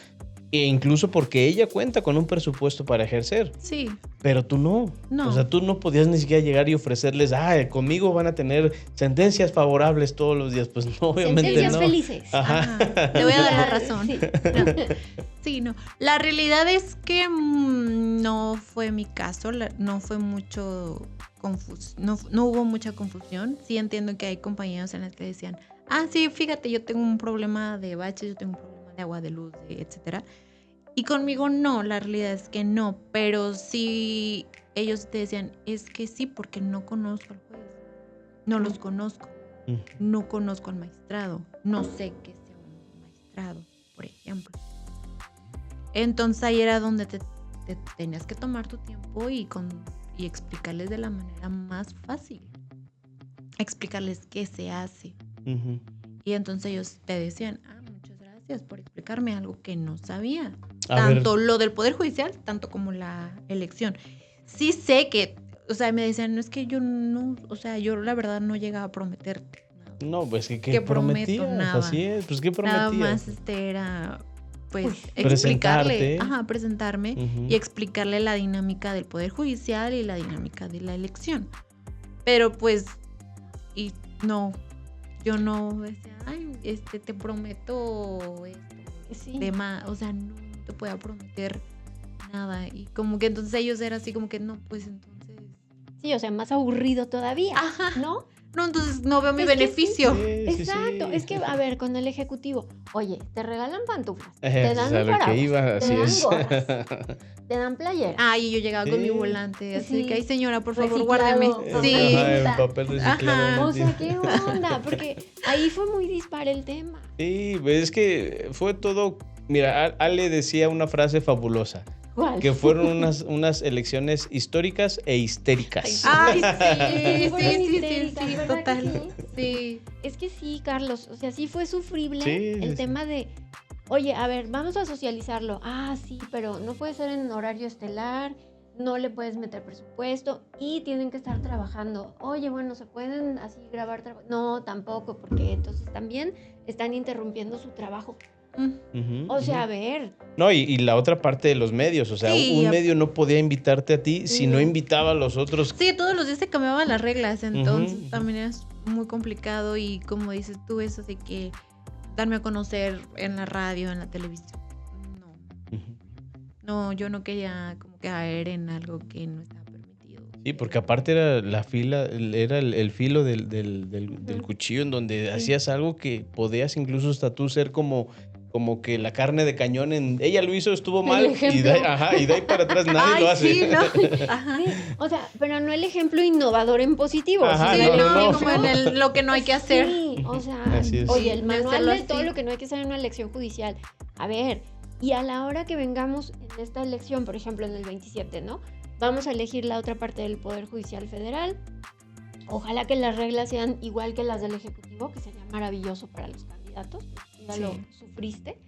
E incluso porque ella cuenta con un presupuesto para ejercer, Sí, pero tú no. No. O sea, tú no podías ni siquiera llegar y ofrecerles, conmigo van a tener sentencias favorables todos los días. Pues no, obviamente sentencias no. felices. Ajá. ajá. Te voy a dar la razón. Sí. No. Sí, no. La realidad es que no fue mi caso, no fue mucho no hubo mucha confusión. Sí entiendo que hay compañeros en las que decían, sí, fíjate, yo tengo un problema de baches, yo tengo un problema de agua, de luz, etcétera. Y conmigo no, la realidad es que no, pero sí ellos te decían, es que sí, porque no conozco al juez, no los conozco, no conozco al magistrado, no sé qué sea un magistrado, por ejemplo. Entonces ahí era donde te tenías que tomar tu tiempo y explicarles de la manera más fácil. Explicarles qué se hace. Ujú. Y entonces ellos te decían, muchas gracias por explicarme algo que no sabía. A Tanto lo del Poder Judicial, tanto como la elección. Sí sé que, o sea, me decían, no es que yo no, o sea, yo la verdad no llegaba a prometer nada. No, pues que Que prometo prometías, nada. así es, pues ¿qué prometías? Nada más era, pues, Presentarte. explicarle, presentarme Ujú. y explicarle la dinámica del Poder Judicial y la dinámica de la elección. Pero pues, y no, yo no decía, te prometo esto, Sí. demás, o sea, no te puedo prometer nada. Y como que entonces ellos eran así como que no, pues entonces, Sí, o sea, más aburrido todavía, ajá, ¿no? no, entonces no veo mi Es que beneficio. Sí, sí, Exacto, sí. es que, a ver, con el ejecutivo, oye, te regalan pantuflas, te Pues dan a lo que paraguas, iba, te así dan es. gorras, te dan playeras. Y yo llegaba con mi Sí. volante, así Sí. que, ay señora, por favor, Reciclado. guárdeme. Sí. Ajá, en papel reciclado. Ajá. O sea, ¿qué onda? Porque ahí fue muy dispar el tema. Sí, pues es que fue todo. Mira, Ale decía una frase fabulosa, ¿Cuál? que fueron unas elecciones históricas e histéricas. Ay, Fueron sí, histéricas, ¿verdad que total. sí? Sí. Es que sí, Carlos, o sea, sí fue sufrible Sí, sí, el sí. tema de, oye, a ver, vamos a socializarlo. Sí, pero no puede ser en horario estelar, no le puedes meter presupuesto y tienen que estar trabajando. Oye, bueno, ¿se pueden así grabar? No, tampoco, porque entonces también están interrumpiendo su trabajo. Ujú, O sea, ujú. a ver, No, y la otra parte de los medios, o sea, Sí, un medio no podía invitarte a ti si no No. invitaba a los otros. Sí, todos los días se cambiaban las reglas, entonces Ujú. también es muy complicado y como dices tú, eso de que darme a conocer en la radio, en la televisión. No, Ujú. no, yo no quería como caer en algo que no estaba permitido. Sí, porque aparte era la fila, era el filo del cuchillo en donde hacías algo que podías incluso hasta tú ser como que la carne de cañón ella lo hizo, estuvo El mal, ejemplo. y de ahí para atrás nadie lo hace. Sí, ¿no? Ajá. sí, o sea, pero no el ejemplo innovador en positivo. Ajá, sino Sí, el no, no, no. como en lo que no hay que hacer. Sí, o sea, Así es. oye, el De manual hacerlo de todo así. lo que no hay que hacer en una elección judicial. A ver, y a la hora que vengamos en esta elección, por ejemplo, en el 27, ¿no? Vamos a elegir la otra parte del Poder Judicial Federal. Ojalá que las reglas sean igual que las del Ejecutivo, que sería maravilloso para los candidatos. Ya Sí. lo sufriste.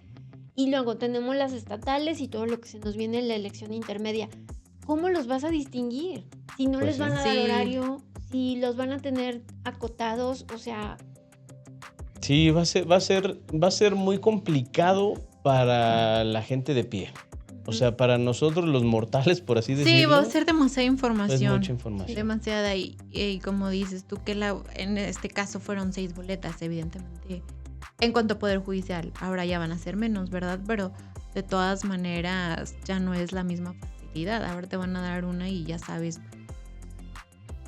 Y luego tenemos las estatales y todo lo que se nos viene en la elección intermedia. ¿Cómo los vas a distinguir? Si no Pues les van sí. a dar Sí. horario, si los van a tener acotados, o sea, Sí, va a ser muy complicado para la gente de pie. O sea, para nosotros los mortales, por así decirlo. Sí, va a ser demasiada Es información. mucha información. Demasiada. Y como dices tú, que en este caso fueron 6 boletas, evidentemente. En cuanto a Poder Judicial, ahora ya van a ser menos, ¿verdad? Pero de todas maneras ya no es la misma facilidad. Ahora te van a dar una y ya sabes.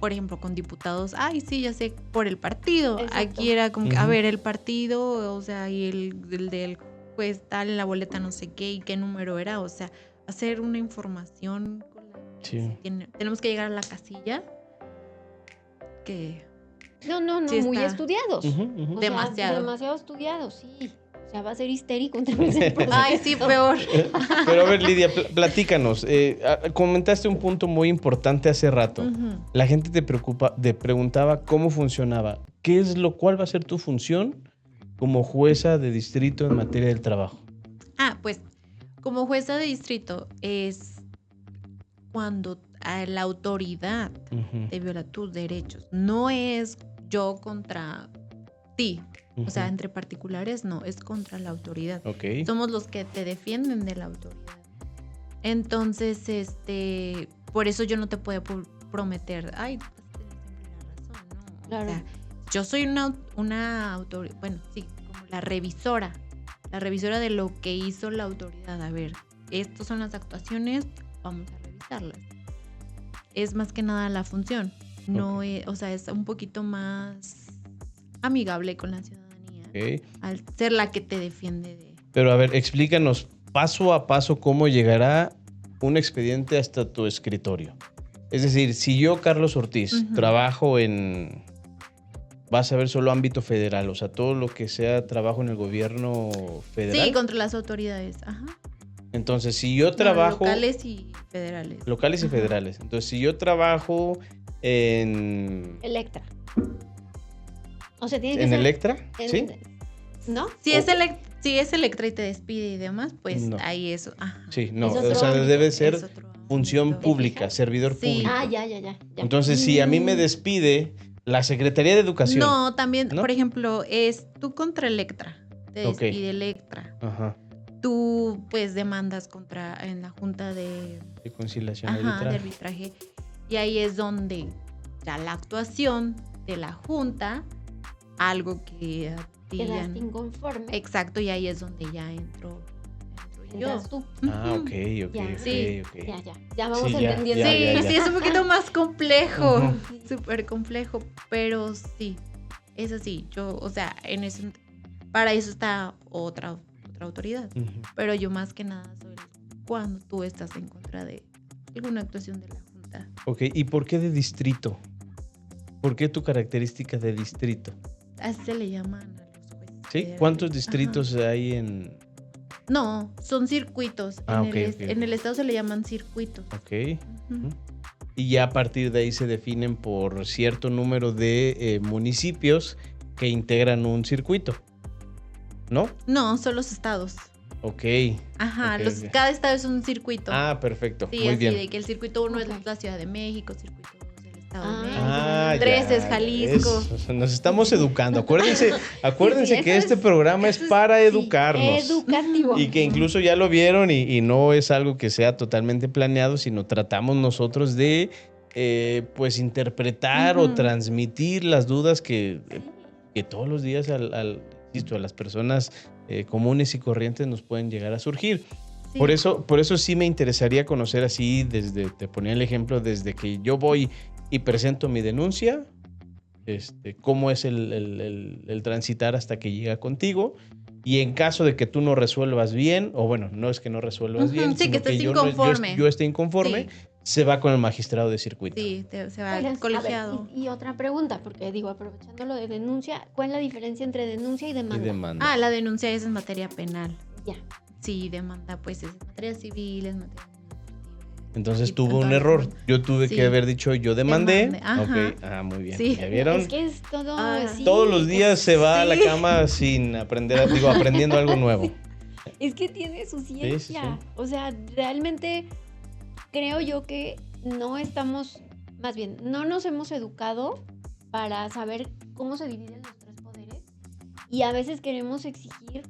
Por ejemplo, con diputados, ay, sí, ya sé, por el partido. Exacto. Aquí era como que, a Ujú. ver, el partido, o sea, y el del juez tal, en la boleta no sé qué, y qué número era. O sea, hacer una información con la que Sí. se tenemos que llegar a la casilla que... No, Sí muy está. estudiados. Ujú, ujú. O Demasiado. sea, demasiado estudiados, sí. O sea, va a ser histérico otra vez el proceso. Ay, sí, peor. Pero a ver, Lidia, platícanos. Comentaste un punto muy importante hace rato. Ujú. La gente te preguntaba cómo funcionaba. ¿Cuál va a ser tu función como jueza de distrito en materia del trabajo? Pues como jueza de distrito es cuando la autoridad Ujú, te viola tus derechos. No es yo contra ti. O sea, ujú. entre particulares no, es contra la autoridad. Ok. Somos los que te defienden de la autoridad. Entonces, por eso yo no te puedo prometer, ay, tú vas a tener siempre la razón, ¿no? Claro. O sea, yo soy una autoridad, bueno, sí, como la revisora de lo que hizo la autoridad. A ver, estas son las actuaciones, vamos a revisarlas. Es más que nada la función. No Ok. o sea, es un poquito más amigable con la ciudadanía. Ok. Al ser la que te defiende de... Pero a ver, explícanos paso a paso cómo llegará un expediente hasta tu escritorio. Es decir, si yo, Carlos Ortiz, Ujú. trabajo en, vas a ver solo ámbito federal, o sea, todo lo que sea trabajo en el gobierno federal. Sí, contra las autoridades. Ajá. Entonces, si yo No, trabajo... locales y federales. Locales y Ajá. federales. Entonces, si yo trabajo en... Electra. O sea, tiene que ¿En ser... Electra? en- ¿Sí? ¿No? Si es Electra y te despide y demás, pues No. ahí eso. Ajá. Sí, no. Es O otro sea, ámbito, debe Es ser otro función ámbito. pública, fijas? servidor Sí. público. Ah, ya. Entonces, si a mí me Mm. despide la Secretaría de Educación. No, también, ¿No? por ejemplo, es tú contra Electra. Te Ok. despide Electra. Ajá. Tú, pues, demandas en la Junta de De conciliación de arbitraje. arbitraje. Y ahí es donde ya la actuación de la Junta, algo que a ti ya Quedaste no- inconforme. Exacto, y ahí es donde ya entro yo. Entras tú. Ah, ok. Ya. Sí. ok. Ya vamos Sí, ya, entendiendo. ya, Sí, sí, es un poquito más complejo, Ujú. súper complejo, pero sí, es así. Yo, o sea, para eso está otra autoridad, Ujú. pero yo más que nada soy cuando tú estás en contra de alguna actuación de la Junta. Ok, ¿y por qué de distrito? ¿Por qué tu característica de distrito? Así se le llaman a los jueces. ¿Sí? federales. ¿Cuántos Ajá. distritos hay en...? No, son circuitos. Ah, en, ok, el, ok, en ok. el estado se le llaman circuitos. Ok. Ujú. Y ya a partir de ahí se definen por cierto número de municipios que integran un circuito. ¿No? No, son los estados. Ok. Ajá, Ok, ok. cada estado es un circuito. Ah, perfecto. sí, Muy así bien. de que el circuito 1 Ok. es la Ciudad de México, circuito 2 el Estado Ah, de México. Ah, 3 ya, es Jalisco. eso, nos estamos educando. Acuérdense Sí, que eso este es- programa es eso es- para sí, educarnos. Educativo. Y que incluso ya lo vieron y no es algo que sea totalmente planeado, sino tratamos nosotros de pues interpretar o Ujú. transmitir las dudas que todos los días insisto, a las personas comunes y corrientes nos pueden llegar a surgir. Sí. Por eso sí me interesaría conocer así, te ponía el ejemplo, desde que yo voy y presento mi denuncia, cómo es el transitar hasta que llega contigo. Y en caso de que tú no resuelvas bien, o bueno, no es que no resuelvas Ujú, bien, sí, que sino estés yo, inconforme. yo esté inconforme, se va con el magistrado de circuito. Sí, se va Oigan, al colegiado. a ver, y otra pregunta, porque digo, aprovechando lo de denuncia, ¿cuál es la diferencia entre denuncia y Y demanda? demanda. La denuncia es en materia penal. Ya. Sí, demanda pues es en materia civil, es materia administrativa. Entonces Y tuvo un tanto error. algo. Yo tuve Sí. que haber dicho, yo demandé. Demandé, ajá. Ok, muy bien. Sí. ¿Ya vieron? Es que es todo así. Todos los días se va a la Sí. cama sin aprendiendo algo nuevo. Es que tiene su ciencia. sí. O sea, realmente creo yo que no estamos, más bien, no nos hemos educado para saber cómo se dividen los tres poderes y a veces queremos exigir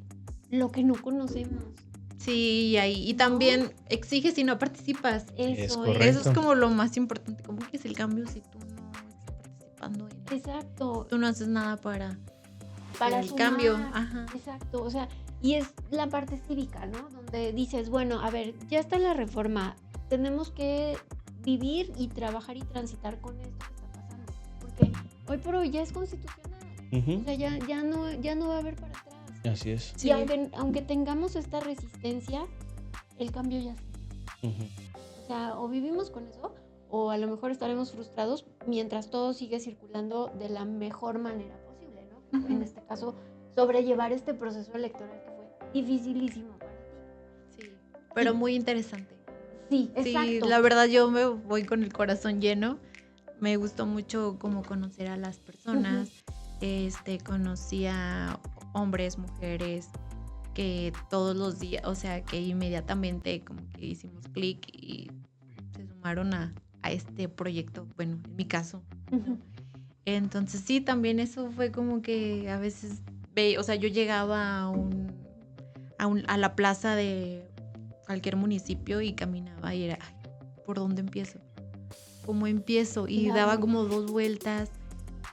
lo que no conocemos. Sí, y también exiges y no participas. Eso correcto. Eso es como lo más importante. ¿Cómo que es el cambio si tú no estás participando en eso? Exacto. Tú no haces nada para el sumar. cambio. Ajá. Exacto, o sea, y es la parte cívica, ¿no? Donde dices, bueno, a ver, ya está la reforma, tenemos que vivir y trabajar y transitar con esto que está pasando, porque hoy por hoy ya es constitucional, Ujú. o sea, ya no va a haber para atrás. Así es. Sí. Y aunque tengamos esta resistencia, el cambio ya se Ujú. O sea, o vivimos con eso, o a lo mejor estaremos frustrados mientras todo sigue circulando de la mejor manera posible, ¿no? Ujú. En este caso, sobrellevar este proceso electoral que fue dificilísimo para ti. Sí, pero Sí. muy interesante. Sí, exacto. Sí, la verdad yo me voy con el corazón lleno. Me gustó mucho como conocer a las personas. Conocí a hombres, mujeres, que todos los días, o sea, que inmediatamente como que hicimos clic y se sumaron a este proyecto, bueno, en mi caso. Ujú. Entonces sí, también eso fue como que a veces, o sea, yo llegaba a la plaza de cualquier municipio y caminaba y era, ay, ¿por dónde empiezo? ¿Cómo empiezo? Y Claro. daba como 2 vueltas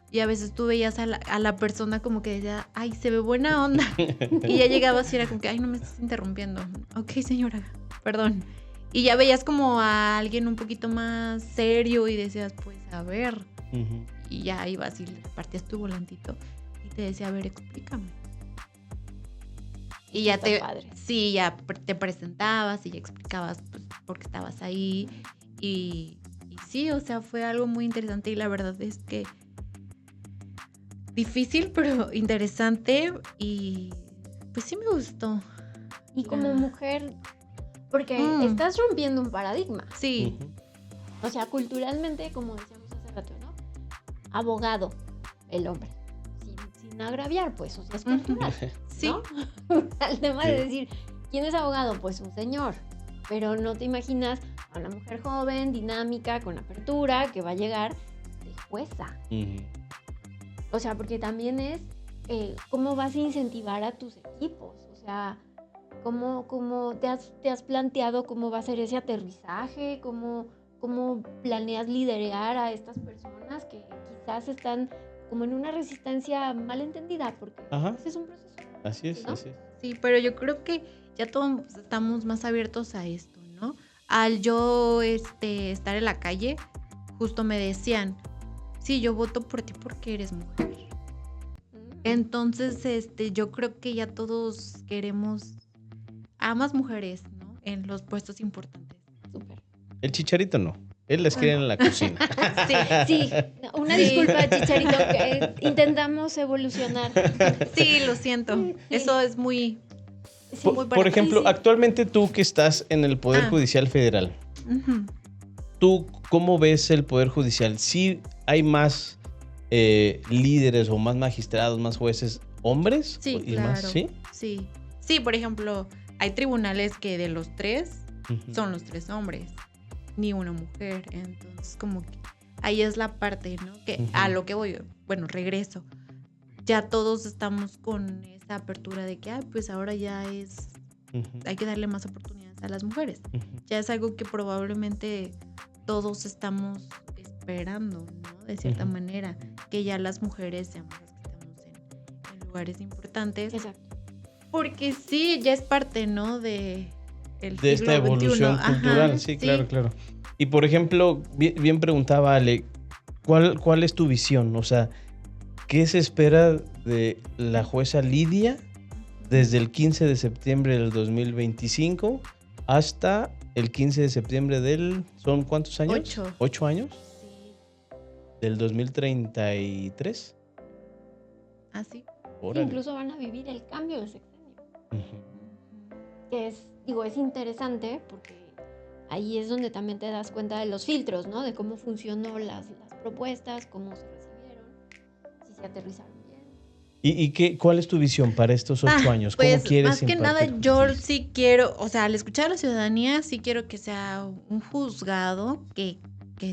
y a veces tú veías a la persona como que decía, ay, se ve buena onda. Y ya llegabas y era como que, ay, no me estás interrumpiendo. Ok, señora, perdón. Y ya veías como a alguien un poquito más serio y decías, pues, a ver. Ujú. Y ya ibas y le partías tu volantito y te decía, a ver, explícame. Y ya Está padre. sí, ya te presentabas y ya explicabas pues, por qué estabas ahí. Y sí, o sea, fue algo muy interesante y la verdad es que difícil, pero interesante y pues sí me gustó. Y como Ya. mujer, porque estás rompiendo un paradigma. Sí, Ujú. O sea, culturalmente, como decíamos hace rato, ¿no? Abogado, el hombre. Sin agraviar, pues, o sea, es cultural. sí, ¿no? Al tema de decir, ¿quién es abogado? Pues un señor. Pero no te imaginas a una mujer joven, dinámica, con apertura, que va a llegar de jueza. Ujú. O sea, porque también es cómo vas a incentivar a tus equipos. O sea, cómo te has planteado cómo va a ser ese aterrizaje, cómo planeas liderar a estas personas que quizás están como en una resistencia mal entendida, porque Ajá. ese es un proceso. Así es, ¿No? así es. sí, pero yo creo que ya todos estamos más abiertos a esto, ¿no? Al yo estar en la calle, justo me decían, sí, yo voto por ti porque eres mujer. Entonces, yo creo que ya todos queremos a más mujeres, ¿no? En los puestos importantes. Súper. El Chicharito no. Él les quiere en la cocina. Sí, una Sí. disculpa, Chicharito, que intentamos evolucionar. Sí, lo siento. Sí. Eso es muy... Sí. muy Por ejemplo, Sí, sí. actualmente tú que estás en el Poder Ah. Judicial Federal, Ujú. ¿tú cómo ves el Poder Judicial? ¿Sí hay más líderes o más magistrados, más jueces hombres? Sí, ¿Y claro. más? ¿Sí? Sí. Sí, por ejemplo, hay tribunales que de los 3 Ujú. son los 3 hombres, ni una mujer. Entonces, como que ahí es la parte, ¿no? Que Ujú. a lo que voy, bueno, regreso. Ya todos estamos con esa apertura de que, pues ahora ya Ujú. hay que darle más oportunidades a las mujeres. Ujú. Ya es algo que probablemente todos estamos esperando, ¿no? De cierta Ujú. manera, que ya las mujeres seamos las que estamos en lugares importantes. Exacto. Porque sí, ya es parte, ¿no? De De esta evolución cultural, sí, claro, claro. Y por ejemplo, bien preguntaba Ale, ¿cuál es tu visión? O sea, ¿qué se espera de la jueza Lidia desde el 15 de septiembre del 2025 hasta el 15 de septiembre del... ¿Son cuántos años? 8. 8 años, Sí, del 2033. así. Órale. Incluso van a vivir el cambio de sexenio. Ujú. Que es interesante porque ahí es donde también te das cuenta de los filtros, ¿no? De cómo funcionó las propuestas, cómo se recibieron, si se aterrizaron bien. ¿Y cuál es tu visión para estos 8 años? ¿Cómo Pues quieres más que nada impartir yo justicia? sí quiero, o sea, al escuchar a la ciudadanía sí quiero que sea un juzgado que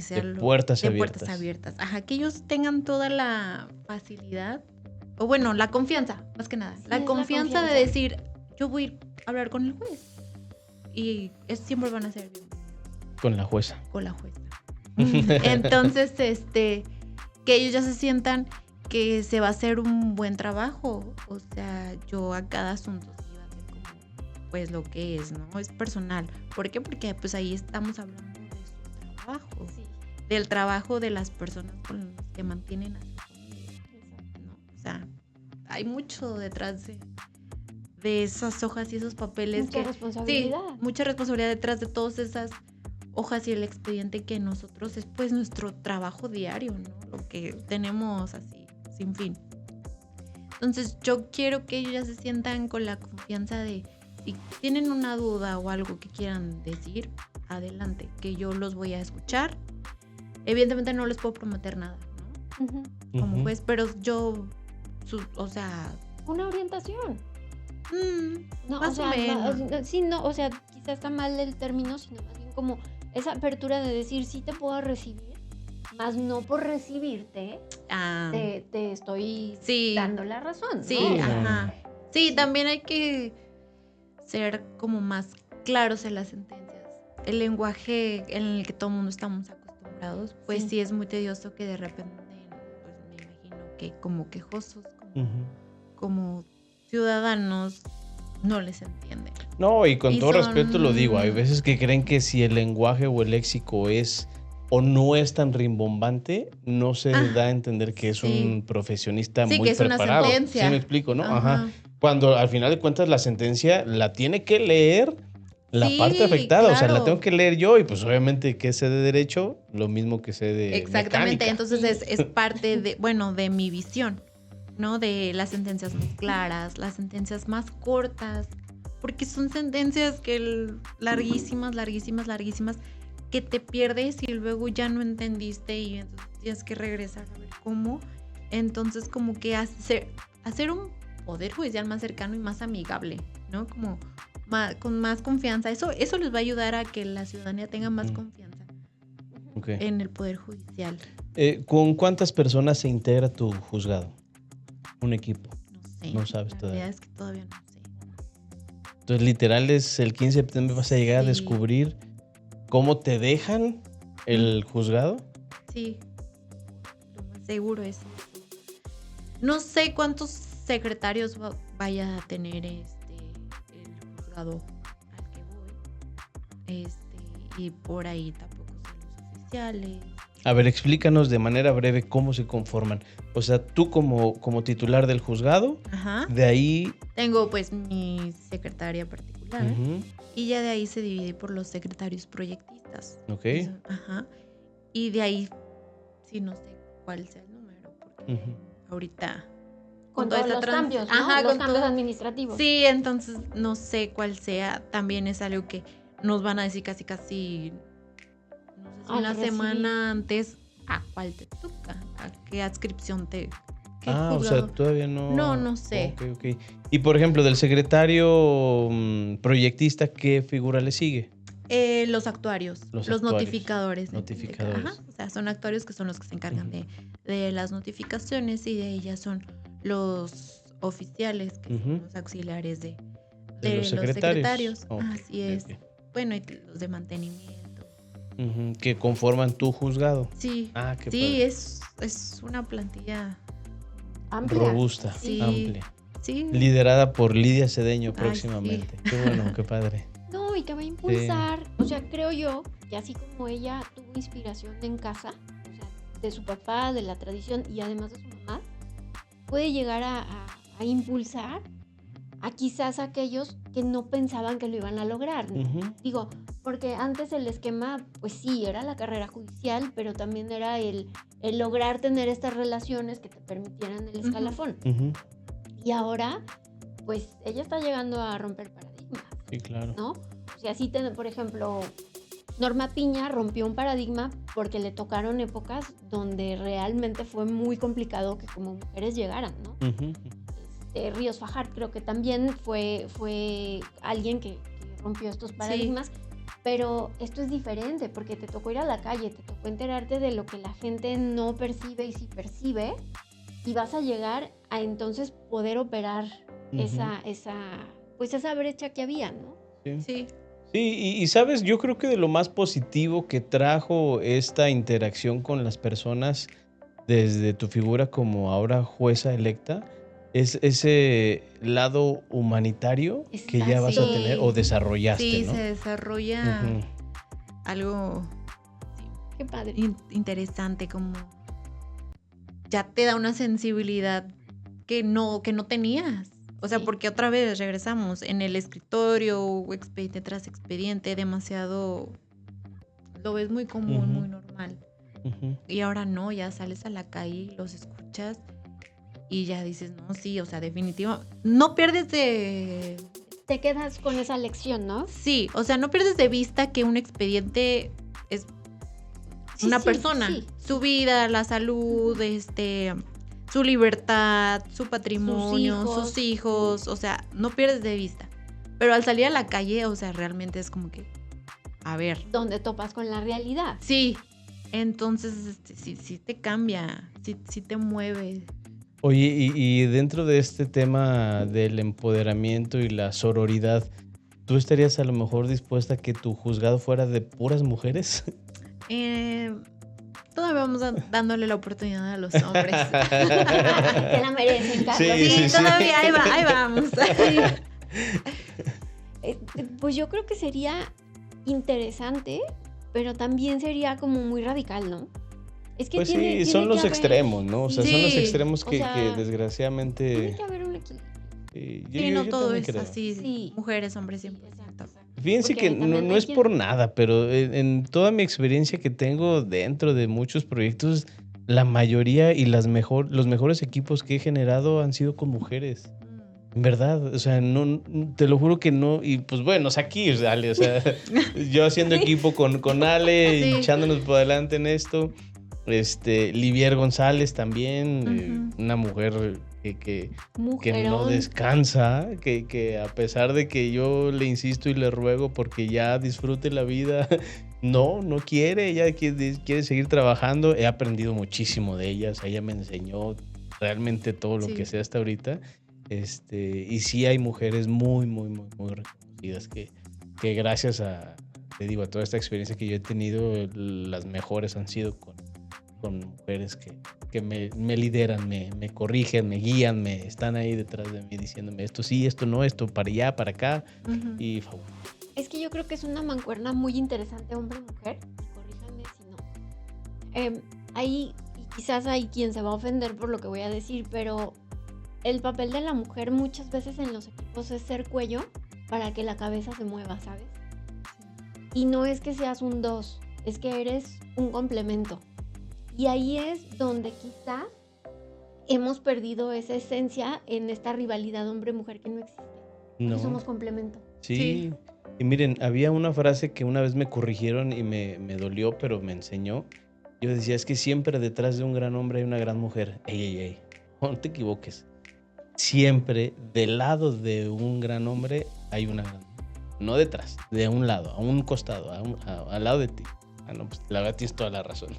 sea De puertas de abiertas. puertas abiertas. Ajá, que ellos tengan toda la facilidad o bueno, la confianza, más que nada. Sí, La es la confianza de confianza. decir, yo voy a ir a hablar con el juez. Y siempre van a ser bien Con la jueza. con la jueza. Entonces, que ellos ya se sientan que se va a hacer un buen trabajo. O sea, yo a cada asunto sí va a ser como, pues, lo que es, ¿no? Es personal. ¿Por qué? Porque, pues, ahí estamos hablando de su trabajo. Sí, Del trabajo de las personas con las que mantienen a su familia, ¿no? O sea, hay mucho detrás de esas hojas y esos papeles. mucha responsabilidad. Sí, mucha responsabilidad detrás de todas esas hojas y el expediente que nosotros es pues nuestro trabajo diario, ¿no? Lo que tenemos así, sin fin. Entonces yo quiero que ellos ya se sientan con la confianza de si tienen una duda o algo que quieran decir, adelante, que yo los voy a escuchar. Evidentemente no les puedo prometer nada, ¿no? Ujú. Como juez, pero yo, o sea, Una orientación. No, más o sea, o menos. sí, no, o sea, quizás está mal el término, sino más bien como esa apertura de decir sí te puedo recibir, más no por recibirte Ah, te estoy sí. dando la razón. Sí, ¿no? O sea, ajá. Sí, también hay que ser como más claros en las sentencias. El lenguaje en el que todo el mundo estamos acostumbrados, pues Sí. sí es muy tedioso que de repente, pues me imagino que como quejosos, como ciudadanos, no les entienden. No, y con Y todo son- respeto lo digo, hay veces que creen que si el lenguaje o el léxico es o no es tan rimbombante, no se da a entender que es sí. un profesionista Sí, muy que es una preparado. sentencia. ¿Sí me explico, no? Ajá. Ajá. Cuando al final de cuentas la sentencia la tiene que leer la Sí, parte afectada, o sea, la claro. tengo que leer yo y pues obviamente que sé de derecho, lo mismo que sé de Exactamente, mecánica. entonces es parte de, bueno, de mi visión, ¿no? De las sentencias más claras, las sentencias más cortas, porque son sentencias que larguísimas, que te pierdes y luego ya no entendiste y entonces tienes que regresar a ver cómo. Entonces como que hacer un poder judicial más cercano y más amigable, ¿no? Como con más confianza. Eso les va a ayudar a que la ciudadanía tenga más confianza Ok. en el poder judicial. ¿Con cuántas personas se integra tu juzgado? Un equipo. No sé. No sabes La todavía. verdad es que todavía no sé. Entonces, literal, es el 15 de septiembre vas a llegar a Sí. descubrir cómo te dejan el juzgado. Sí. Lo más seguro es eso. No sé cuántos secretarios vaya a tener el juzgado al que voy. Y por ahí tampoco sé los oficiales. A ver, explícanos de manera breve cómo se conforman. O sea, tú como titular del juzgado, Ajá. de ahí... Tengo pues mi secretaria particular. Ujú, Y ya de ahí se divide por los secretarios proyectistas. ok. Ajá. Y de ahí, sí, no sé cuál sea el número, porque Ujú. ahorita... con toda todos esta los cambios, ¿no? Ajá, Los con cambios todo- administrativos. Sí, entonces no sé cuál sea. También es algo que nos van a decir casi, no sé si Al una recibir. semana antes a cuál te toca, a qué adscripción qué O sea, juzgado. todavía no... No sé. Ok. Y, por ejemplo, del secretario proyectista, ¿qué figura le sigue? Los actuarios, Los los actuarios. notificadores. Notificadores. Ajá, o sea, son actuarios que son los que se encargan de las notificaciones y de ellas son los oficiales, que Ujú. son los auxiliares de los secretarios. Ok, Así ok, es. ok. Bueno, y los de mantenimiento. Ujú, que conforman tu juzgado. Sí, Ah, qué sí, padre. es una plantilla. Amplia. Robusta, Sí. amplia. Sí. Liderada por Lidia Cedeño Ay, próximamente. Qué bueno, qué padre. No, y que va a impulsar, o sea, creo yo que así como ella tuvo inspiración en casa, o sea, de su papá, de la tradición y además de su mamá, puede llegar a impulsar a quizás aquellos que no pensaban que lo iban a lograr. ¿no? Ujú, Digo, porque antes el esquema, pues sí, era la carrera judicial, pero también era el lograr tener estas relaciones que te permitieran el Ujú. escalafón. ujú. Y ahora, pues ella está llegando a romper paradigmas. Sí, claro. ¿No? O sea, sí, por ejemplo, Norma Piña rompió un paradigma porque le tocaron épocas donde realmente fue muy complicado que como mujeres llegaran, ¿no? Ujú. Ríos Fajard creo que también fue alguien que rompió estos paradigmas, pero esto es diferente porque te tocó ir a la calle, te tocó enterarte de lo que la gente no percibe y sí percibe y vas a llegar a entonces poder operar Ujú. esa pues esa brecha que había, ¿no? Sí. Sí, y sabes, yo creo que de lo más positivo que trajo esta interacción con las personas desde tu figura como ahora jueza electa es ese lado humanitario que ya vas a Exacto. tener o desarrollaste, Sí, ¿no? se desarrolla Ujú. algo Qué padre. interesante, como ya te da una sensibilidad que no tenías. O sea, Sí. porque otra vez regresamos en el escritorio, expediente tras expediente, demasiado, lo ves muy común, Ujú. muy normal. Ujú. Y ahora no, ya sales a la calle y los escuchas y ya dices, no, sí, o sea, definitivo, no pierdes de... Te quedas con esa lección, ¿no? Sí, o sea, no pierdes de vista que un expediente es Sí, una sí, persona, sí. su vida, la salud, su libertad, su patrimonio, hijos. sus hijos, o sea, no pierdes de vista. Pero al salir a la calle, o sea, realmente es como que, a ver, Donde topas con la realidad. sí, entonces sí te cambia, sí te mueve. Oye, y dentro de este tema del empoderamiento y la sororidad, ¿tú estarías a lo mejor dispuesta a que tu juzgado fuera de puras mujeres? Todavía vamos dándole la oportunidad a los hombres. Se la merecen, Carlos. Sí, todavía ahí vamos. Pues yo creo que sería interesante, pero también sería como muy radical, ¿no? Es que Pues tiene sí, son que los haber- extremos, ¿no? O sea, son los Sí, extremos o que sea, desgraciadamente... Tiene que haber un equilibrio. Sí, no todo también es creo. así. Sí. Mujeres, hombres, 100%. Fíjense Porque que también no hay es quien- por nada, pero en toda mi experiencia que tengo dentro de muchos proyectos, la mayoría y los mejores equipos que he generado han sido con mujeres. En verdad, o sea, no, te lo juro que no. Y pues bueno, o sea, aquí, Ale, o sea, yo haciendo equipo con Ale, Sí. echándonos por adelante en esto. Livier González también, una mujer que no Mujerón. descansa, que a pesar de que yo le insisto y le ruego porque ya disfrute la vida, no quiere, ella quiere seguir trabajando. He aprendido muchísimo de ella, o sea, ella me enseñó realmente todo lo Sí. que sé hasta ahorita. Y sí hay mujeres muy, muy, muy, muy reconocidas que gracias te digo, a toda esta experiencia que yo he tenido, las mejores han sido con mujeres que me lideran, me corrigen, me guían, están ahí detrás de mí diciéndome esto sí, esto no, esto para allá, para acá. Ujú. Y Es que yo creo que es una mancuerna muy interesante hombre-mujer. Corríjanme si no. Y quizás hay quien se va a ofender por lo que voy a decir, pero el papel de la mujer muchas veces en los equipos es ser cuello para que la cabeza se mueva, ¿sabes? Y no es que seas un 2, es que eres un complemento. Y ahí es donde quizá hemos perdido esa esencia en esta rivalidad hombre-mujer que no existe. no. Que somos complemento. Sí. Sí. Y miren, había una frase que una vez me corrigieron y me dolió, pero me enseñó. Yo decía, es que siempre detrás de un gran hombre hay una gran mujer. Ey, no te equivoques. Siempre del lado de un gran hombre hay una gran mujer. No detrás, de un lado, a un costado, al lado de ti. No, pues la verdad tienes toda la razón.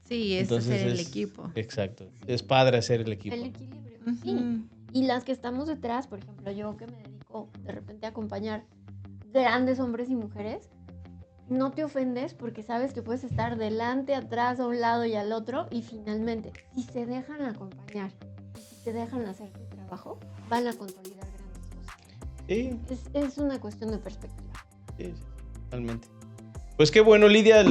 Sí, es Entonces hacer el equipo. Exacto. Es padre hacer el equipo. El equilibrio. Ujú. Sí. Y las que estamos detrás, por ejemplo, yo que me dedico de repente a acompañar grandes hombres y mujeres, no te ofendes porque sabes que puedes estar delante, atrás, a un lado y al otro, y finalmente, si se dejan acompañar y si se dejan hacer tu trabajo, van a consolidar grandes cosas. Sí, Es una cuestión de perspectiva. sí, totalmente. Pues qué bueno, Lidia,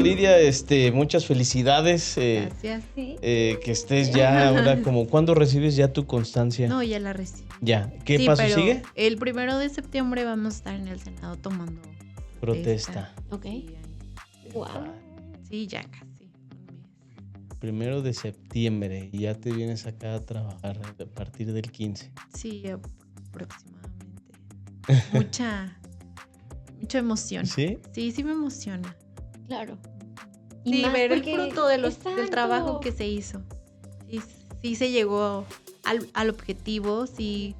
muchas felicidades. Gracias. Sí. Que estés ya ahora como, ¿cuándo recibes ya tu constancia? No, ya la recibí. Ya, ¿qué Sí, paso pero sigue? El 1 de septiembre vamos a estar en el Senado tomando Protesta. Ok. Sí, Wow. sí, ya casi un mes. 1 de septiembre y ya te vienes acá a trabajar a partir del 15. Sí, aproximadamente. Mucha emoción. ¿Sí? Sí me emociona. Claro. Sí, más ver el porque- fruto del Exacto. trabajo que se hizo. Sí se llegó al objetivo, sí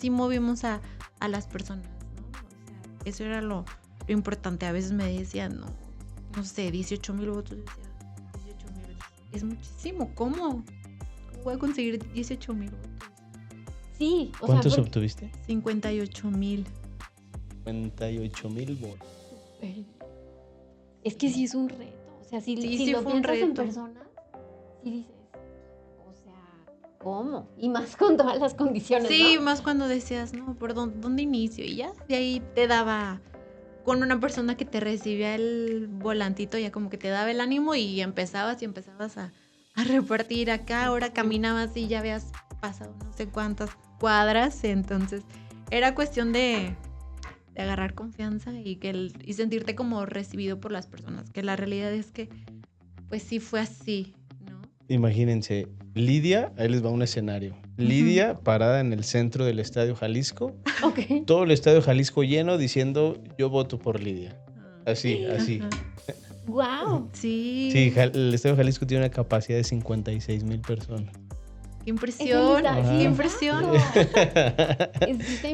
movimos a las personas, ¿no? O sea, eso era lo importante. A veces me decían, no sé, 18,000 votos. Yo decía, 18,000 es muchísimo. ¿Cómo voy a conseguir 18,000 votos? Sí, o ¿Cuántos sea, obtuviste? 58,000. 58,000 votos. es que sí es un reto. O sea, si Sí, lo fue un piensas en reto. persona, sí dices, o sea, ¿cómo? Y más con todas las condiciones, Sí, ¿no? más cuando decías, no, ¿por dónde inicio? Y ya, de ahí te daba, con una persona que te recibía el volantito, ya como que te daba el ánimo y empezabas a repartir acá. Ahora caminabas y ya habías pasado no sé cuántas cuadras. Entonces, era cuestión de agarrar confianza y sentirte como recibido por las personas. Que la realidad es que, pues sí fue así, ¿no? Imagínense, Lidia, ahí les va un escenario. Lidia parada en el centro del Estadio Jalisco, Ok. todo el Estadio Jalisco lleno diciendo yo voto por Lidia. Así. Ajá. ¡Wow! Sí. Sí, el Estadio Jalisco tiene una capacidad de 56,000 personas. Qué impresión. Ajá. Qué impresión.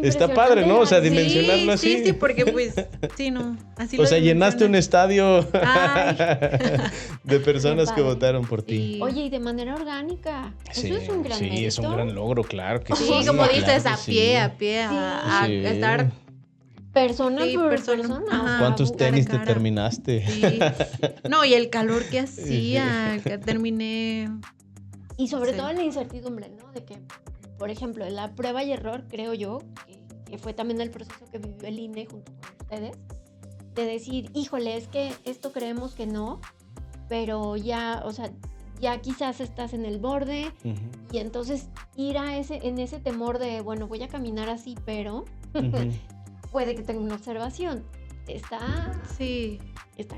Está padre, ¿no? O sea, Sí, dimensionarlo así. Sí, porque pues, sí, no. Así O lo sea, llenaste un dimensionas. estadio Ay. de personas Qué que padre. votaron por ti. Sí. Oye, y de manera orgánica. Eso es un gran mérito. Sí, es un gran logro, claro que sí. Sí, como claro dices, que a sí. pie, a Sí. Sí. estar. Persona Sí, por persona. persona. Ajá. o sea, ¿Cuántos cara a tenis te cara. terminaste? Sí. No, y el calor que hacía, que terminé. Y sobre Sí. todo la incertidumbre, ¿no? De que, por ejemplo, la prueba y error, creo yo, que fue también el proceso que vivió el INE junto con ustedes, de decir, híjole, es que esto creemos que no, pero ya, o sea, ya quizás estás en el borde Ujú, y entonces ir en ese temor de, bueno, voy a caminar así, pero ujú. puede que tenga una observación. Está Sí,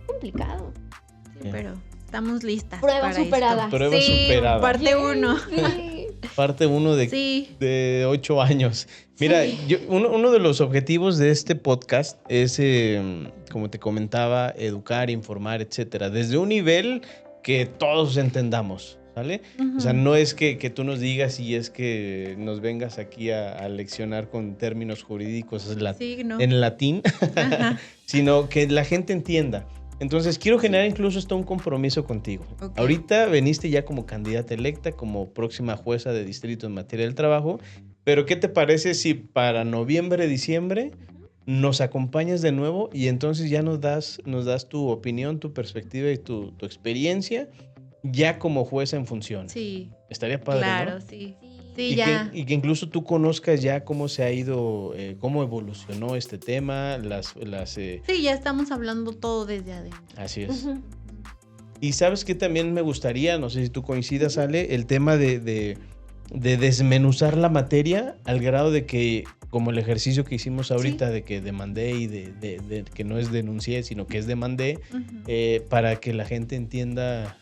complicado. sí, Sí. pero estamos listas. Prueba para superada. esto. Prueba Sí, superada. parte 1. Sí. Parte 1 Sí. de 8 años. Mira, uno de los objetivos de este podcast es, como te comentaba, educar, informar, etcétera, desde un nivel que todos entendamos, ¿sale? O sea, no es que tú nos digas y es que nos vengas aquí a leccionar con términos jurídicos Sí, no. en latín, Ajá. sino que la gente entienda. Entonces, quiero generar incluso hasta un compromiso contigo. Ok. Ahorita veniste ya como candidata electa, como próxima jueza de distrito en materia del trabajo, pero ¿qué te parece si para noviembre, diciembre nos acompañas de nuevo y entonces ya nos das tu opinión, tu perspectiva y tu experiencia ya como jueza en función? Sí, Estaría padre, claro, ¿no? sí. Sí. Sí, Y ya. que incluso tú conozcas ya cómo se ha ido, cómo evolucionó este tema, Sí, ya estamos hablando todo desde adentro. así es. Ujú. Y sabes que también me gustaría, no sé si tú coincidas, Ale, el tema de desmenuzar la materia al grado de que, como el ejercicio que hicimos ahorita, de que demandé y de que no es denuncié, sino que es demandé, Ujú. para que la gente entienda.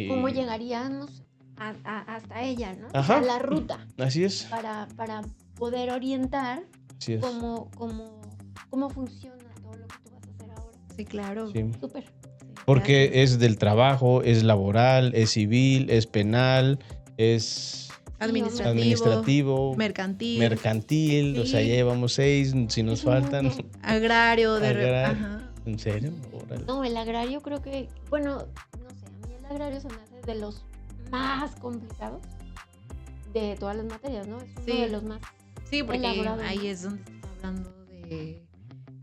¿Cómo llegaríamos hasta ella, ¿no? Ajá. A la ruta Así es. para poder orientar Así es. cómo funciona todo lo que tú vas a hacer ahora. Sí, claro. Sí. Súper. Sí, Porque gracias. es del trabajo, es laboral, es civil, es penal, es administrativo, mercantil, o sea, ya Sí. llevamos 6, si nos Es un faltan. mundo. agrario, Agrario. Ajá. ¿En serio? Órale. No, el agrario creo que, bueno, no sé, a mí el agrario se me hace de los más complicados de todas las materias, ¿no? Es uno Sí. de los más. Sí, porque Elaborado, ¿no? ahí es donde estás hablando de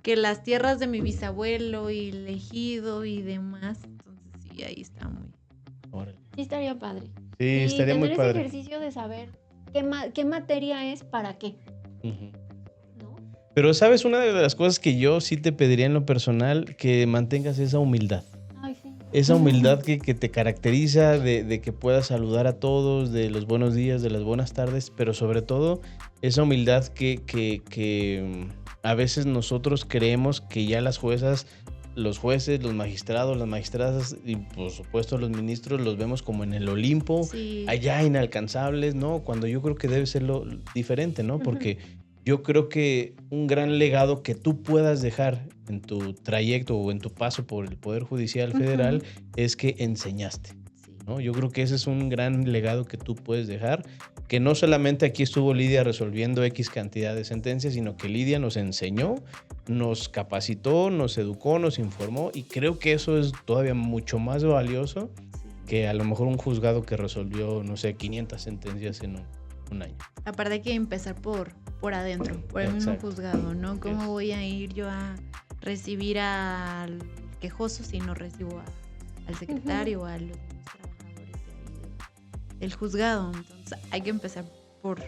que las tierras de mi bisabuelo y el ejido y demás. Entonces sí, ahí está muy. Órale. Sí, estaría padre. Sí, Y estaría muy tener ese padre. ejercicio de saber qué materia es para qué, Ujú. ¿no? Pero, ¿sabes? Una de las cosas que yo sí te pediría en lo personal, que mantengas esa humildad. Ay, sí. Esa humildad que te caracteriza, de que puedas saludar a todos, de los buenos días, de las buenas tardes, pero sobre todo esa humildad que a veces nosotros creemos que ya las juezas, los jueces, los magistrados, las magistradas y por supuesto los ministros los vemos como en el Olimpo, Sí. allá inalcanzables, ¿no? Cuando yo creo que debe ser lo diferente, ¿no? Porque yo creo que un gran legado que tú puedas dejar en tu trayecto o en tu paso por el Poder Judicial Federal es que enseñaste, Sí. ¿no? Yo creo que ese es un gran legado que tú puedes dejar, que no solamente aquí estuvo Lidia resolviendo X cantidad de sentencias, sino que Lidia nos enseñó, nos capacitó, nos educó, nos informó, y creo que eso es todavía mucho más valioso Sí. que a lo mejor un juzgado que resolvió, no sé, 500 sentencias Un año. Aparte hay que empezar por adentro, por el mismo Exacto. juzgado, ¿no? Así ¿Cómo es. voy a ir yo a recibir al quejoso si no recibo al secretario o a los mismos trabajadores del juzgado? Entonces hay que empezar por La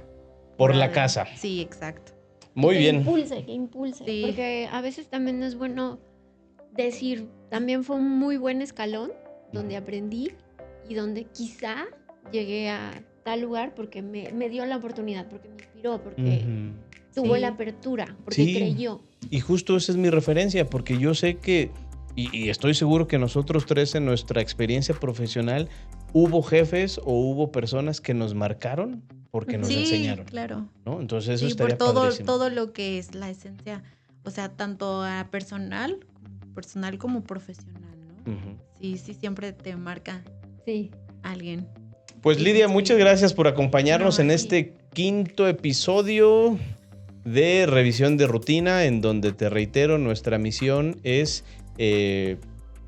adentro. casa. Sí, exacto. Muy bien. Que impulse. Sí. Porque a veces también es bueno decir, también fue un muy buen escalón donde aprendí y donde quizá llegué a tal lugar porque me dio la oportunidad, porque me inspiró, porque tuvo Sí. la apertura, porque Sí. creyó. Y justo esa es mi referencia, porque yo sé que, y estoy seguro que nosotros tres en nuestra experiencia profesional, hubo jefes o hubo personas que nos marcaron porque nos Sí, enseñaron, claro. ¿no? Entonces eso Sí, por estaría padrísimo. todo lo que es la esencia, o sea, tanto a personal como profesional, ¿no? Ujú. Sí, siempre te marca Sí. alguien. Pues Sí, Lidia, sí. muchas gracias por acompañarnos No, en sí. este 5º episodio de Revisión de Rutina, en donde te reitero, nuestra misión es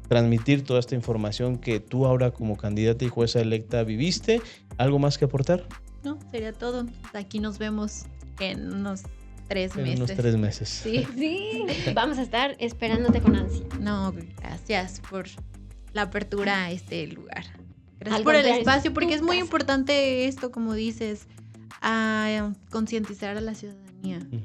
transmitir toda esta información que tú ahora como candidata y jueza electa viviste. ¿Algo más que aportar? No, sería todo. Aquí nos vemos en unos 3 En meses. unos 3 meses. Sí. Sí. Vamos a estar esperándote con ansia. No, gracias por la apertura a este lugar. Gracias Al por el contrario, espacio, es porque tu es muy casa. importante esto, como dices, a concientizar a la ciudadanía. Ujú.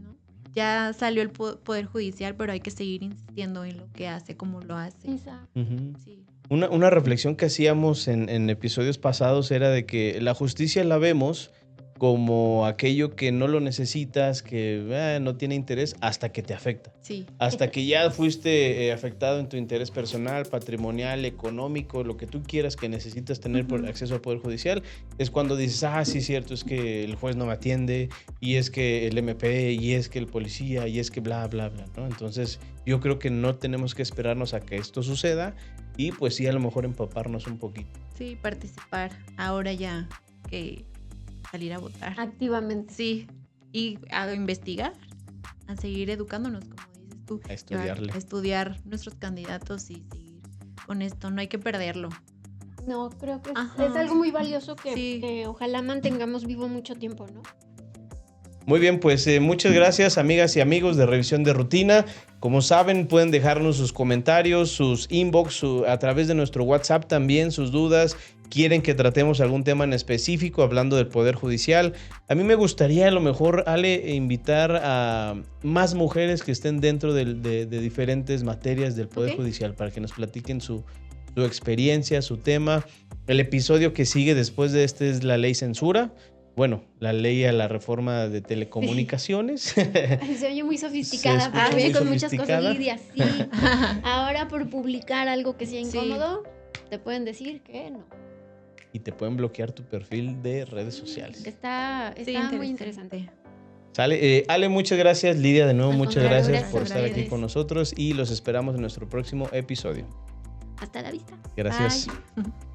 ¿No? Ya salió el Poder Judicial, pero hay que seguir insistiendo en lo que hace, cómo lo hace. Exacto. Ujú. Sí. Una reflexión que hacíamos en episodios pasados era de que la justicia la vemos como aquello que no lo necesitas, que no tiene interés, hasta que te afecta. Sí. Hasta que ya fuiste afectado en tu interés personal, patrimonial, económico, lo que tú quieras que necesitas tener por acceso al Poder Judicial, es cuando dices, sí, cierto, es que el juez no me atiende, y es que el MP, y es que el policía, y es que bla, bla, bla, ¿no? Entonces, yo creo que no tenemos que esperarnos a que esto suceda, y pues sí, a lo mejor empaparnos un poquito. Sí, participar. Ahora ya que salir a votar. Activamente. Sí. Y a investigar, a seguir educándonos, como dices tú. A estudiarle. A estudiar nuestros candidatos y seguir con esto. No hay que perderlo. No, creo que Ajá. es algo muy valioso que, Sí. que ojalá mantengamos vivo mucho tiempo, ¿no? Muy bien, pues muchas gracias, amigas y amigos de Revisión de Rutina. Como saben, pueden dejarnos sus comentarios, sus inbox, a través de nuestro WhatsApp también, sus dudas. Quieren que tratemos algún tema en específico hablando del Poder Judicial. A mí me gustaría a lo mejor, Ale, invitar a más mujeres que estén dentro de diferentes materias del Poder Ok. Judicial para que nos platiquen su experiencia, su tema. El episodio que sigue después de este es la ley censura. Bueno, la ley a la reforma de telecomunicaciones. Ay, se oye muy sofisticada, Se escucha porque viene muy con muchas sofisticada. cosas, Lidia. Sí. Ahora por publicar algo que sea Sí. incómodo, te pueden decir que no. Y te pueden bloquear tu perfil de redes sociales. Está Sí, muy interesante. Sale. Ale, muchas gracias. Lidia, de nuevo, Al muchas contrario, gracias gracias por a estar aquí ustedes. con nosotros y los esperamos en nuestro próximo episodio. Hasta la vista. Gracias. Bye.